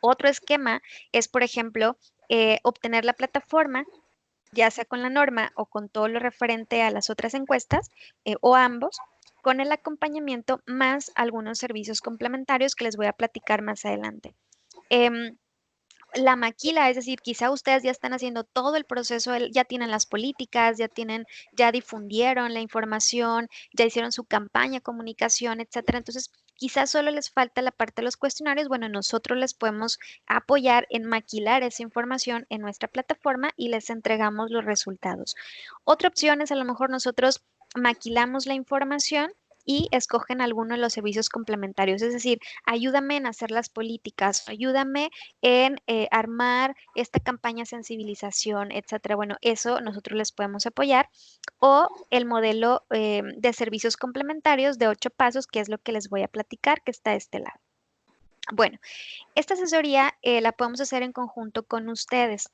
Otro esquema es, por ejemplo, obtener la plataforma, ya sea con la norma o con todo lo referente a las otras encuestas o ambos, con el acompañamiento más algunos servicios complementarios que les voy a platicar más adelante. La maquila, es decir, quizá ustedes ya están haciendo todo el proceso, ya tienen las políticas, ya difundieron la información, ya hicieron su campaña, comunicación, etcétera. Entonces, quizás solo les falta la parte de los cuestionarios. Bueno, nosotros les podemos apoyar en maquilar esa información en nuestra plataforma y les entregamos los resultados. Otra opción es a lo mejor nosotros maquilamos la información y escogen alguno de los servicios complementarios, es decir, ayúdame en hacer las políticas, ayúdame en armar esta campaña de sensibilización, etcétera. Bueno, eso nosotros les podemos apoyar. O el modelo de servicios complementarios de 8 pasos, que es lo que les voy a platicar, que está de este lado. Bueno, esta asesoría la podemos hacer en conjunto con ustedes.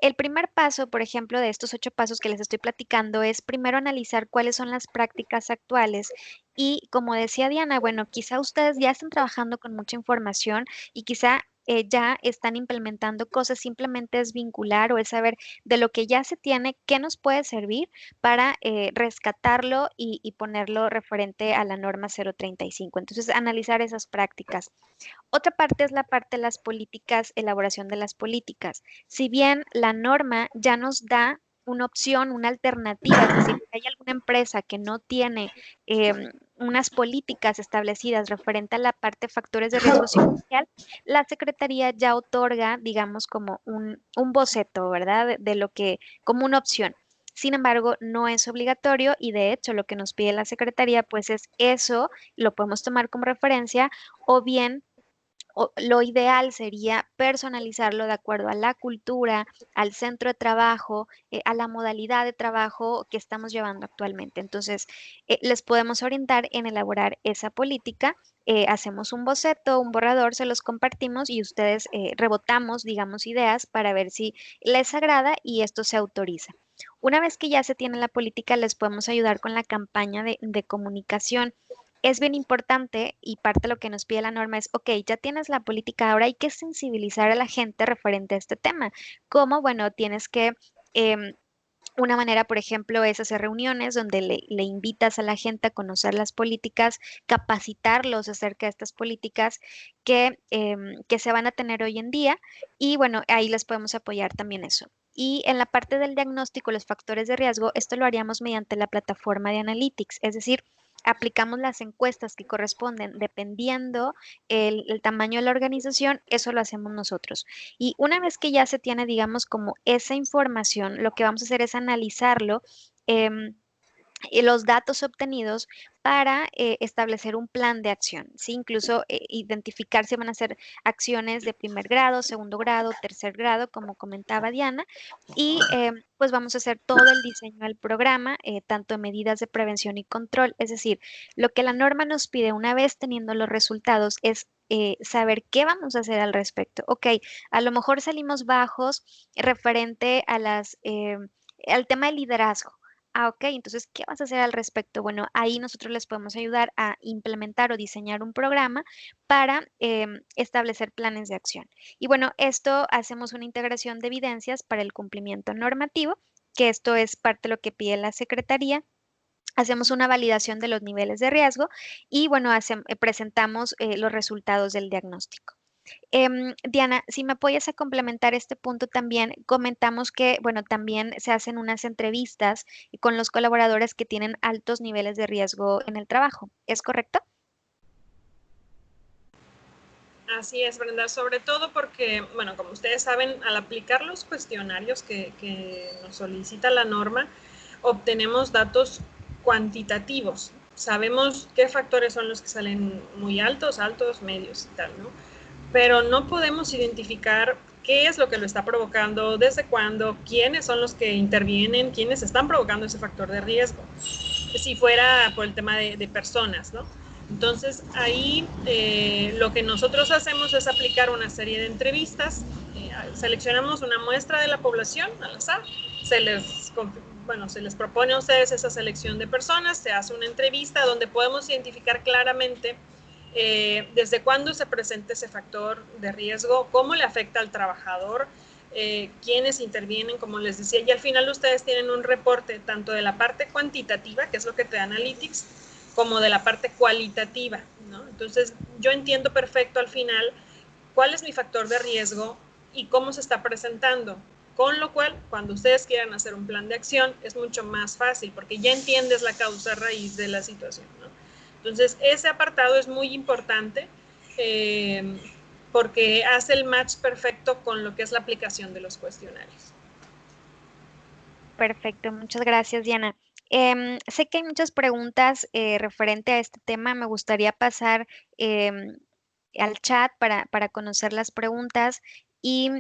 El primer paso, por ejemplo, de estos 8 pasos que les estoy platicando es primero analizar cuáles son las prácticas actuales y como decía Diana, bueno, quizá ustedes ya están trabajando con mucha información y quizá ya están implementando cosas, simplemente es vincular o es saber de lo que ya se tiene, qué nos puede servir para rescatarlo y ponerlo referente a la norma 035. Entonces, analizar esas prácticas. Otra parte es la parte de las políticas, elaboración de las políticas. Si bien la norma ya nos da una opción, una alternativa, es decir, si hay alguna empresa que no tiene unas políticas establecidas referente a la parte de factores de riesgo psicosocial, la Secretaría ya otorga, digamos, como un boceto, ¿verdad? De lo que, como una opción. Sin embargo, no es obligatorio y de hecho lo que nos pide la Secretaría, pues es eso, lo podemos tomar como referencia o bien lo ideal sería personalizarlo de acuerdo a la cultura, al centro de trabajo, a la modalidad de trabajo que estamos llevando actualmente. Entonces, les podemos orientar en elaborar esa política. Hacemos un boceto, un borrador, se los compartimos y ustedes rebotamos, digamos, ideas para ver si les agrada y esto se autoriza. Una vez que ya se tiene la política, les podemos ayudar con la campaña de comunicación. Es bien importante y parte de lo que nos pide la norma es, ok, ya tienes la política, ahora hay que sensibilizar a la gente referente a este tema. ¿Cómo? Bueno, tienes que... una manera, por ejemplo, es hacer reuniones donde le invitas a la gente a conocer las políticas, capacitarlos acerca de estas políticas que se van a tener hoy en día y bueno, ahí les podemos apoyar también eso. Y en la parte del diagnóstico, los factores de riesgo, esto lo haríamos mediante la plataforma de Analytics, es decir, aplicamos las encuestas que corresponden dependiendo el tamaño de la organización, eso lo hacemos nosotros. Y una vez que ya se tiene, digamos, como esa información, lo que vamos a hacer es analizarlo. Y los datos obtenidos para establecer un plan de acción, ¿sí? Incluso identificar si van a ser acciones de primer grado, segundo grado, tercer grado, como comentaba Diana, y pues vamos a hacer todo el diseño del programa, tanto en medidas de prevención y control, es decir, lo que la norma nos pide una vez teniendo los resultados es saber qué vamos a hacer al respecto. Ok, a lo mejor salimos bajos referente a al tema del liderazgo. Ah, ok, entonces, ¿qué vas a hacer al respecto? Bueno, ahí nosotros les podemos ayudar a implementar o diseñar un programa para establecer planes de acción. Y bueno, esto hacemos una integración de evidencias para el cumplimiento normativo, que esto es parte de lo que pide la Secretaría. Hacemos una validación de los niveles de riesgo y bueno, presentamos los resultados del diagnóstico. Diana, si me apoyas a complementar este punto también, comentamos que, bueno, también se hacen unas entrevistas con los colaboradores que tienen altos niveles de riesgo en el trabajo. ¿Es correcto? Así es, Brenda, sobre todo porque, bueno, como ustedes saben, al aplicar los cuestionarios que nos solicita la norma, obtenemos datos cuantitativos. Sabemos qué factores son los que salen muy altos, altos, medios y tal, ¿no? Pero no podemos identificar qué es lo que lo está provocando, desde cuándo, quiénes son los que intervienen, quiénes están provocando ese factor de riesgo, si fuera por el tema de personas, ¿no? Entonces, ahí lo que nosotros hacemos es aplicar una serie de entrevistas, seleccionamos una muestra de la población al azar, se les propone a ustedes esa selección de personas, se hace una entrevista donde podemos identificar claramente desde cuándo se presenta ese factor de riesgo, cómo le afecta al trabajador, quiénes intervienen, como les decía, y al final ustedes tienen un reporte tanto de la parte cuantitativa, que es lo que te da Analytics, como de la parte cualitativa, ¿no? Entonces, yo entiendo perfecto al final cuál es mi factor de riesgo y cómo se está presentando, con lo cual, cuando ustedes quieran hacer un plan de acción, es mucho más fácil, porque ya entiendes la causa raíz de la situación, ¿no? Entonces, ese apartado es muy importante porque hace el match perfecto con lo que es la aplicación de los cuestionarios. Perfecto, muchas gracias, Diana. Sé que hay muchas preguntas referente a este tema. Me gustaría pasar al chat para conocer las preguntas y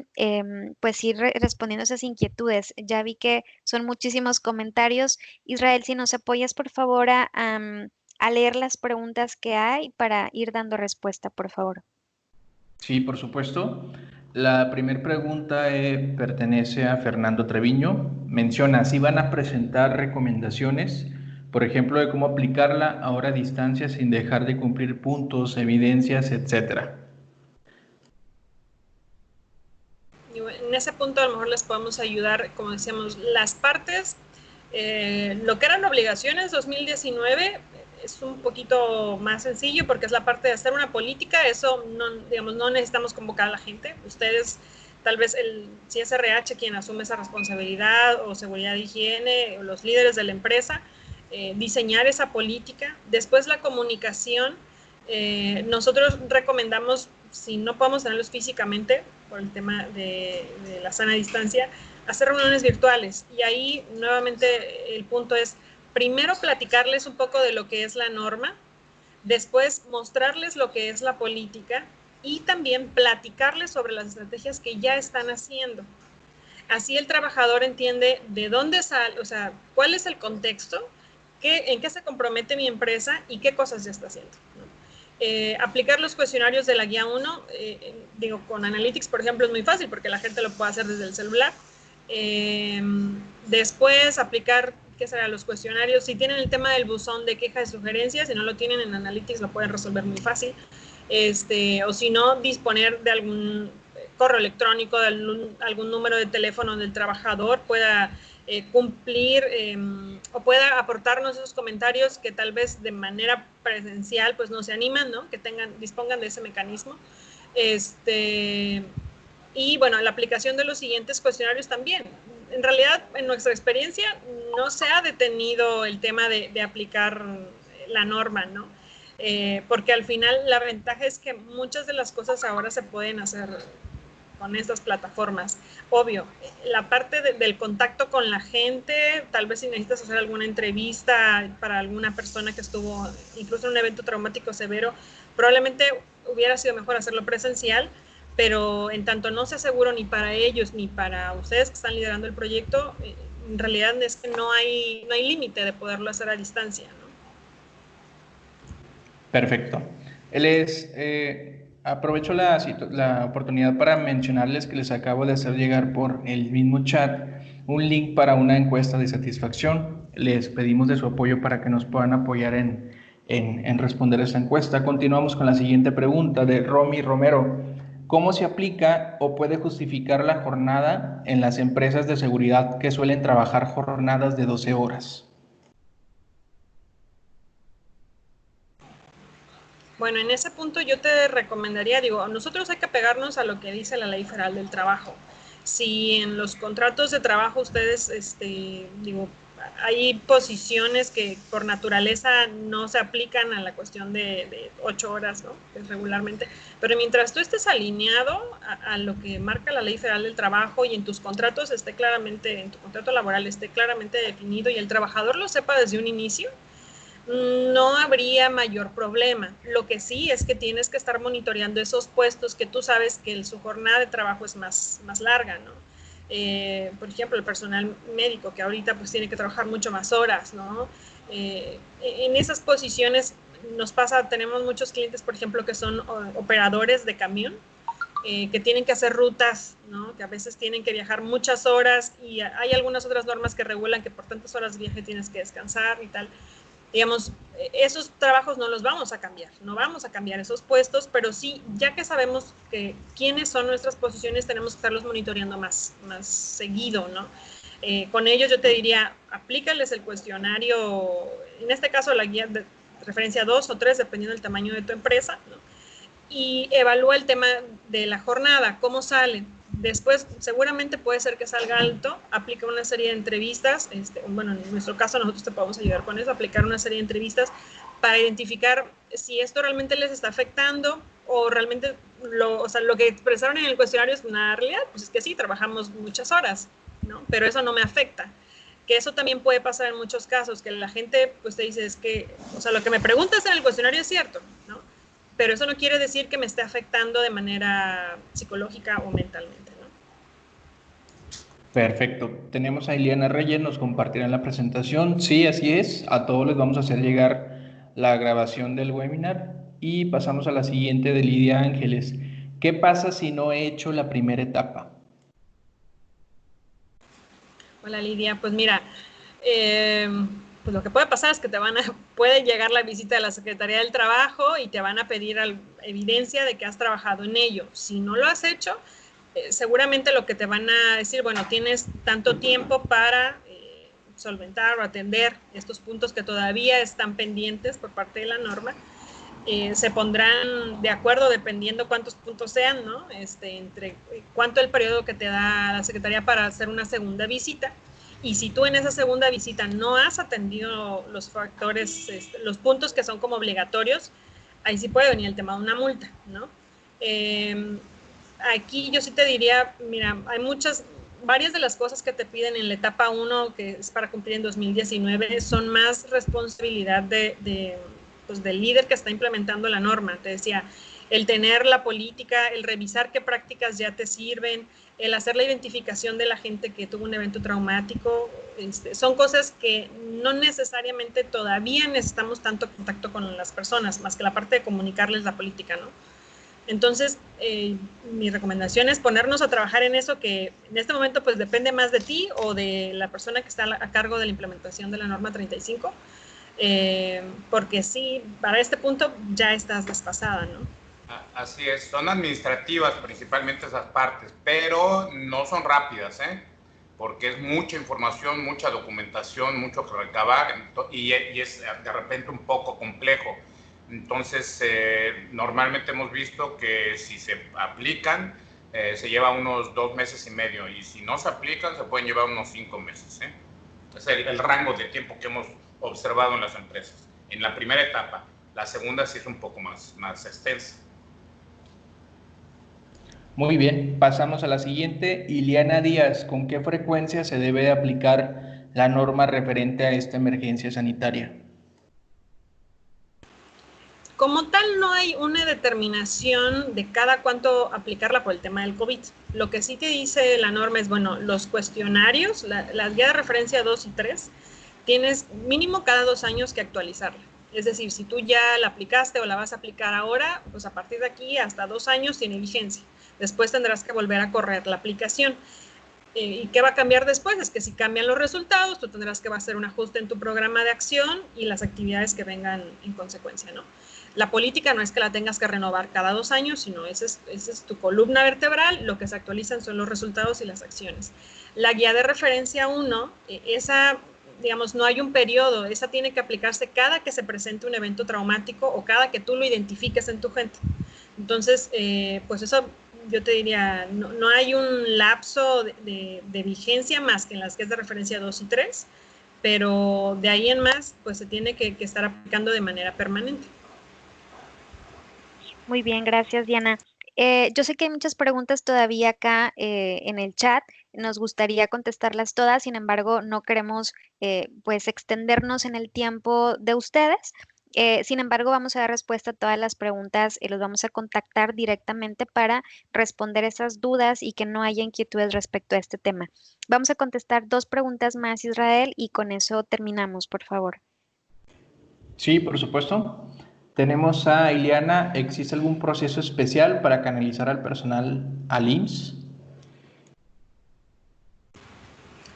pues ir respondiendo esas inquietudes. Ya vi que son muchísimos comentarios. Israel, si nos apoyas, por favor, a leer las preguntas que hay para ir dando respuesta, por favor. Sí, por supuesto. La primera pregunta pertenece a Fernando Treviño. Menciona si van a presentar recomendaciones, por ejemplo, de cómo aplicarla ahora a distancia sin dejar de cumplir puntos, evidencias, etcétera. En ese punto a lo mejor les podemos ayudar, como decíamos, las partes, lo que eran obligaciones 2019 es un poquito más sencillo porque es la parte de hacer una política, eso no, digamos, no necesitamos convocar a la gente, ustedes tal vez si es RH quien asume esa responsabilidad o seguridad de higiene o los líderes de la empresa, diseñar esa política, después la comunicación, nosotros recomendamos, si no podemos tenerlos físicamente por el tema de la sana distancia, hacer reuniones virtuales. Y ahí nuevamente el punto es, primero platicarles un poco de lo que es la norma, después mostrarles lo que es la política y también platicarles sobre las estrategias que ya están haciendo. Así el trabajador entiende de dónde sale, o sea, cuál es el contexto, en qué se compromete mi empresa y qué cosas ya está haciendo, ¿no? Aplicar los cuestionarios de la guía 1, digo, con Analytics, por ejemplo, es muy fácil porque la gente lo puede hacer desde el celular. Después, aplicar, ¿qué será? Los cuestionarios. Si tienen el tema del buzón de quejas y sugerencias, si no lo tienen en Analytics, lo pueden resolver muy fácil. O si no, disponer de algún correo electrónico, de algún número de teléfono del trabajador pueda cumplir o pueda aportarnos esos comentarios que tal vez de manera presencial pues no se animan, ¿no? Que dispongan de ese mecanismo. Y bueno, la aplicación de los siguientes cuestionarios también. En realidad, en nuestra experiencia, no se ha detenido el tema de aplicar la norma, ¿no? Porque al final la ventaja es que muchas de las cosas ahora se pueden hacer con estas plataformas. Obvio, la parte del contacto con la gente, tal vez si necesitas hacer alguna entrevista para alguna persona que estuvo incluso en un evento traumático severo, probablemente hubiera sido mejor hacerlo presencial, pero en tanto no sea seguro ni para ellos ni para ustedes que están liderando el proyecto, en realidad es que no hay límite de poderlo hacer a distancia, ¿no? Perfecto. Aprovecho la oportunidad para mencionarles que les acabo de hacer llegar por el mismo chat un link para una encuesta de satisfacción. Les pedimos de su apoyo para que nos puedan apoyar en responder esta encuesta. Continuamos con la siguiente pregunta de Romy Romero. ¿Cómo se aplica o puede justificar la jornada en las empresas de seguridad que suelen trabajar jornadas de 12 horas? Bueno, en ese punto yo te recomendaría, digo, nosotros hay que pegarnos a lo que dice la Ley Federal del Trabajo. Si en los contratos de trabajo ustedes, digo, hay posiciones que por naturaleza no se aplican a la cuestión de 8 horas, ¿no? Regularmente, pero mientras tú estés alineado a lo que marca la Ley Federal del Trabajo y en tus contratos esté claramente, en tu contrato laboral esté claramente definido y el trabajador lo sepa desde un inicio, no habría mayor problema. Lo que sí es que tienes que estar monitoreando esos puestos que tú sabes que su jornada de trabajo es más larga, ¿no? Por ejemplo, el personal médico, que ahorita pues tiene que trabajar mucho más horas, ¿no? En esas posiciones nos pasa, tenemos muchos clientes, por ejemplo, que son operadores de camión, que tienen que hacer rutas, ¿no? Que a veces tienen que viajar muchas horas y hay algunas otras normas que regulan que por tantas horas de viaje tienes que descansar y tal. Digamos, esos trabajos no los vamos a cambiar, no vamos a cambiar esos puestos, pero sí, ya que sabemos que quiénes son nuestras posiciones, tenemos que estarlos monitoreando más seguido, ¿no? Con ellos yo te diría, aplícales el cuestionario, en este caso la guía de referencia 2 o 3, dependiendo del tamaño de tu empresa, ¿no? Y evalúa el tema de la jornada, cómo sale. Después, seguramente puede ser que salga alto, aplica una serie de entrevistas, bueno, en nuestro caso nosotros te podemos ayudar con eso, aplicar una serie de entrevistas para identificar si esto realmente les está afectando o realmente lo que expresaron en el cuestionario es una realidad, pues es que sí, trabajamos muchas horas, ¿no? Pero eso no me afecta. Que eso también puede pasar en muchos casos, que la gente pues te dice, es que, o sea, lo que me preguntas en el cuestionario es cierto, ¿no? Pero eso no quiere decir que me esté afectando de manera psicológica o mentalmente, ¿no? Perfecto. Tenemos a Ileana Reyes, nos compartirá la presentación. Sí, así es. A todos les vamos a hacer llegar la grabación del webinar. Y pasamos a la siguiente de Lidia Ángeles. ¿Qué pasa si no he hecho la primera etapa? Hola Lidia, pues mira, pues lo que puede pasar es que puede llegar la visita de la Secretaría del Trabajo y te van a pedir evidencia de que has trabajado en ello. Si no lo has hecho, seguramente lo que te van a decir, bueno, tienes tanto tiempo para solventar o atender estos puntos que todavía están pendientes por parte de la norma. Se pondrán de acuerdo dependiendo cuántos puntos sean, ¿no? Entre cuánto el periodo que te da la Secretaría para hacer una segunda visita. Y si tú en esa segunda visita no has atendido los factores, los puntos que son como obligatorios, ahí sí puede venir el tema de una multa, ¿no? Aquí yo sí te diría, mira, hay varias de las cosas que te piden en la etapa 1, que es para cumplir en 2019, son más responsabilidad pues, del líder que está implementando la norma. Te decía, el tener la política, el revisar qué prácticas ya te sirven, el hacer la identificación de la gente que tuvo un evento traumático, son cosas que no necesariamente todavía necesitamos tanto contacto con las personas, más que la parte de comunicarles la política, ¿no? Entonces, mi recomendación es ponernos a trabajar en eso que en este momento pues depende más de ti o de la persona que está a cargo de la implementación de la norma 35, porque sí, para este punto ya estás desfasada, ¿no? Así es, son administrativas principalmente esas partes, pero no son rápidas, porque es mucha información, mucha documentación, mucho que recabar y es de repente un poco complejo. Entonces, normalmente hemos visto que si se aplican, se lleva unos 2 meses y medio, y si no se aplican, se pueden llevar unos 5 meses. Es el rango de tiempo que hemos observado en las empresas. En la primera etapa, la segunda sí es un poco más extensa. Muy bien, pasamos a la siguiente. Ileana Díaz, ¿con qué frecuencia se debe de aplicar la norma referente a esta emergencia sanitaria? Como tal, no hay una determinación de cada cuánto aplicarla por el tema del COVID. Lo que sí te dice la norma es, bueno, los cuestionarios, la guía de referencia 2 y 3, tienes mínimo cada 2 años que actualizarla. Es decir, si tú ya la aplicaste o la vas a aplicar ahora, pues a partir de aquí hasta 2 años tiene vigencia. Después tendrás que volver a correr la aplicación. ¿Y qué va a cambiar después? Es que si cambian los resultados, tú tendrás que hacer un ajuste en tu programa de acción y las actividades que vengan en consecuencia, ¿no? La política no es que la tengas que renovar cada 2 años, sino esa es tu columna vertebral, lo que se actualizan son los resultados y las acciones. La guía de referencia 1, esa digamos, no hay un periodo, esa tiene que aplicarse cada que se presente un evento traumático o cada que tú lo identifiques en tu gente. Entonces, pues eso yo te diría, no hay un lapso de vigencia más que en las que es de referencia 2 y 3, pero de ahí en más, pues se tiene que estar aplicando de manera permanente. Muy bien, gracias, Diana. Yo sé que hay muchas preguntas todavía acá en el chat. Nos gustaría contestarlas todas, sin embargo, no queremos pues extendernos en el tiempo de ustedes. Sin embargo, vamos a dar respuesta a todas las preguntas y los vamos a contactar directamente para responder esas dudas y que no haya inquietudes respecto a este tema. Vamos a contestar 2 preguntas más, Israel, y con eso terminamos, por favor. Sí, por supuesto. Tenemos a Ileana, ¿existe algún proceso especial para canalizar al personal al IMSS?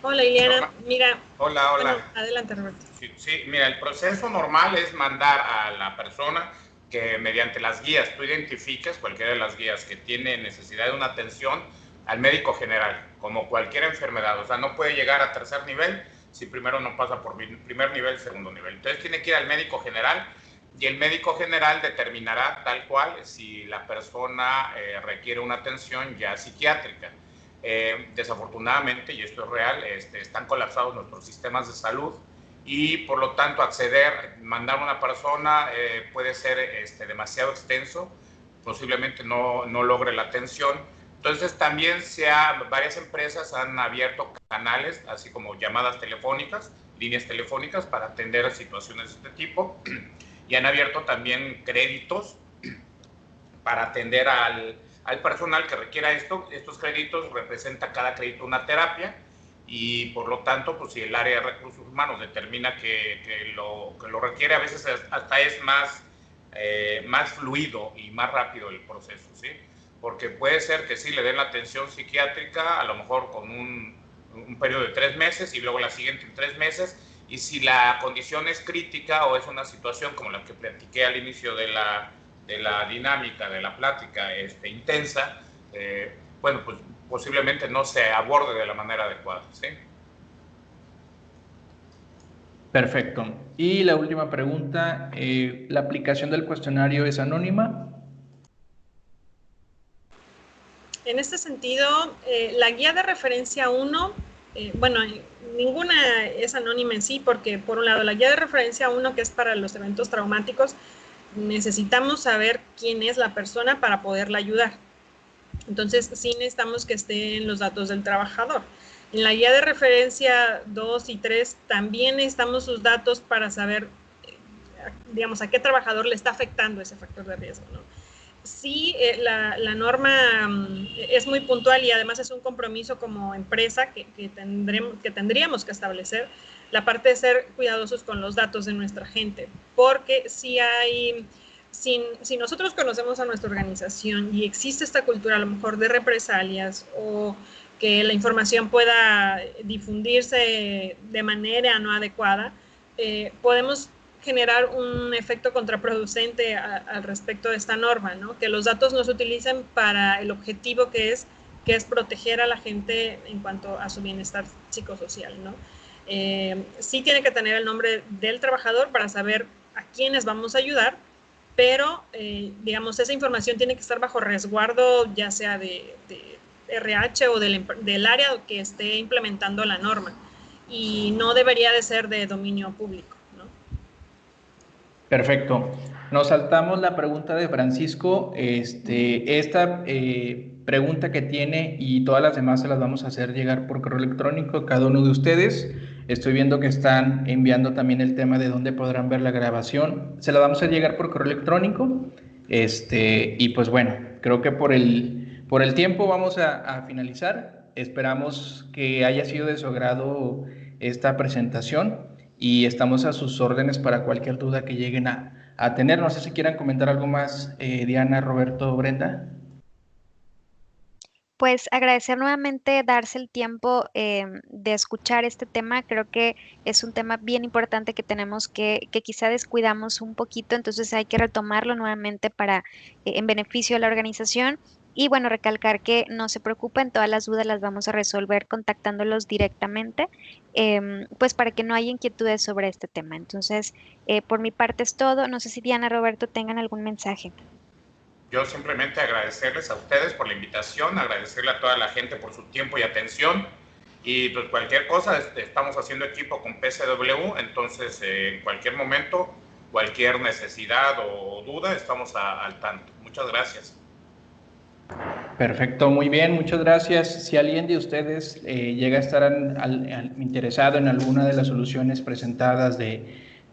Hola, Ileana. Mira. Hola. Bueno, adelante, Roberto. Sí, mira, el proceso normal es mandar a la persona que mediante las guías, tú identifiques cualquiera de las guías que tiene necesidad de una atención al médico general, como cualquier enfermedad. O sea, no puede llegar a tercer nivel si primero no pasa por primer nivel, segundo nivel. Entonces tiene que ir al médico general y el médico general determinará tal cual si la persona requiere una atención ya psiquiátrica. Desafortunadamente, y esto es real, están colapsados nuestros sistemas de salud y por lo tanto mandar a una persona puede ser demasiado extenso, posiblemente no logre la atención. Entonces también varias empresas han abierto canales, así como llamadas telefónicas, líneas telefónicas para atender situaciones de este tipo, y han abierto también créditos para atender al personal que requiera esto. Estos créditos representa cada crédito una terapia y por lo tanto, pues si el área de recursos humanos determina que lo requiere, a veces hasta es más fluido y más rápido el proceso, ¿sí? Porque puede ser que sí le den la atención psiquiátrica, a lo mejor con un periodo de 3 meses y luego la siguiente en 3 meses, y si la condición es crítica o es una situación como la que platiqué al inicio de la dinámica de la plática intensa, bueno, pues posiblemente no se aborde de la manera adecuada, ¿sí? Perfecto. Y la última pregunta, ¿la aplicación del cuestionario es anónima? En este sentido, la guía de referencia 1, bueno, ninguna es anónima en sí, porque por un lado, la guía de referencia 1, que es para los eventos traumáticos, necesitamos saber quién es la persona para poderla ayudar. Entonces, sí necesitamos que estén los datos del trabajador. En la guía de referencia 2 y 3 también necesitamos sus datos para saber, digamos, a qué trabajador le está afectando ese factor de riesgo, ¿no? Sí, la norma es muy puntual y además es un compromiso como empresa que tendríamos que establecer, la parte de ser cuidadosos con los datos de nuestra gente, porque si nosotros conocemos a nuestra organización y existe esta cultura a lo mejor de represalias o que la información pueda difundirse de manera no adecuada, podemos generar un efecto contraproducente al respecto de esta norma, ¿no? Que los datos no se utilicen para el objetivo que es proteger a la gente en cuanto a su bienestar psicosocial, ¿no? Sí tiene que tener el nombre del trabajador para saber a quiénes vamos a ayudar, pero, digamos, esa información tiene que estar bajo resguardo, ya sea de RH o del área que esté implementando la norma, y no debería de ser de dominio público. Perfecto. Nos saltamos la pregunta de Francisco. Esta pregunta que tiene y todas las demás se las vamos a hacer llegar por correo electrónico a cada uno de ustedes. Estoy viendo que están enviando también el tema de dónde podrán ver la grabación. Se la vamos a llegar por correo electrónico. Y pues bueno, creo que por el tiempo vamos a finalizar. Esperamos que haya sido de su agrado esta presentación. Y estamos a sus órdenes para cualquier duda que lleguen a tener. No sé si quieran comentar algo más, Diana, Roberto, Brenda. Pues agradecer nuevamente darse el tiempo de escuchar este tema. Creo que es un tema bien importante que tenemos que quizá descuidamos un poquito, entonces hay que retomarlo nuevamente para en beneficio de la organización. Y bueno, recalcar que no se preocupen, todas las dudas las vamos a resolver contactándolos directamente, pues para que no haya inquietudes sobre este tema. Entonces, por mi parte es todo. No sé si Diana, Roberto tengan algún mensaje. Yo simplemente agradecerles a ustedes por la invitación, agradecerle a toda la gente por su tiempo y atención. Y pues cualquier cosa, estamos haciendo equipo con PCW, entonces en cualquier momento, cualquier necesidad o duda, estamos al tanto. Muchas gracias. Perfecto, muy bien, muchas gracias. Si alguien de ustedes llega a estar interesado en alguna de las soluciones presentadas de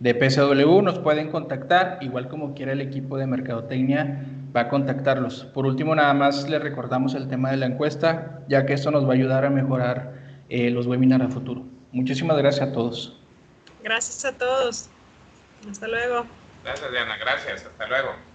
PCW, nos pueden contactar, igual como quiera el equipo de Mercadotecnia va a contactarlos. Por último, nada más les recordamos el tema de la encuesta, ya que esto nos va a ayudar a mejorar los webinars a futuro. Muchísimas gracias a todos. Gracias a todos. Hasta luego. Gracias, Diana. Gracias. Hasta luego.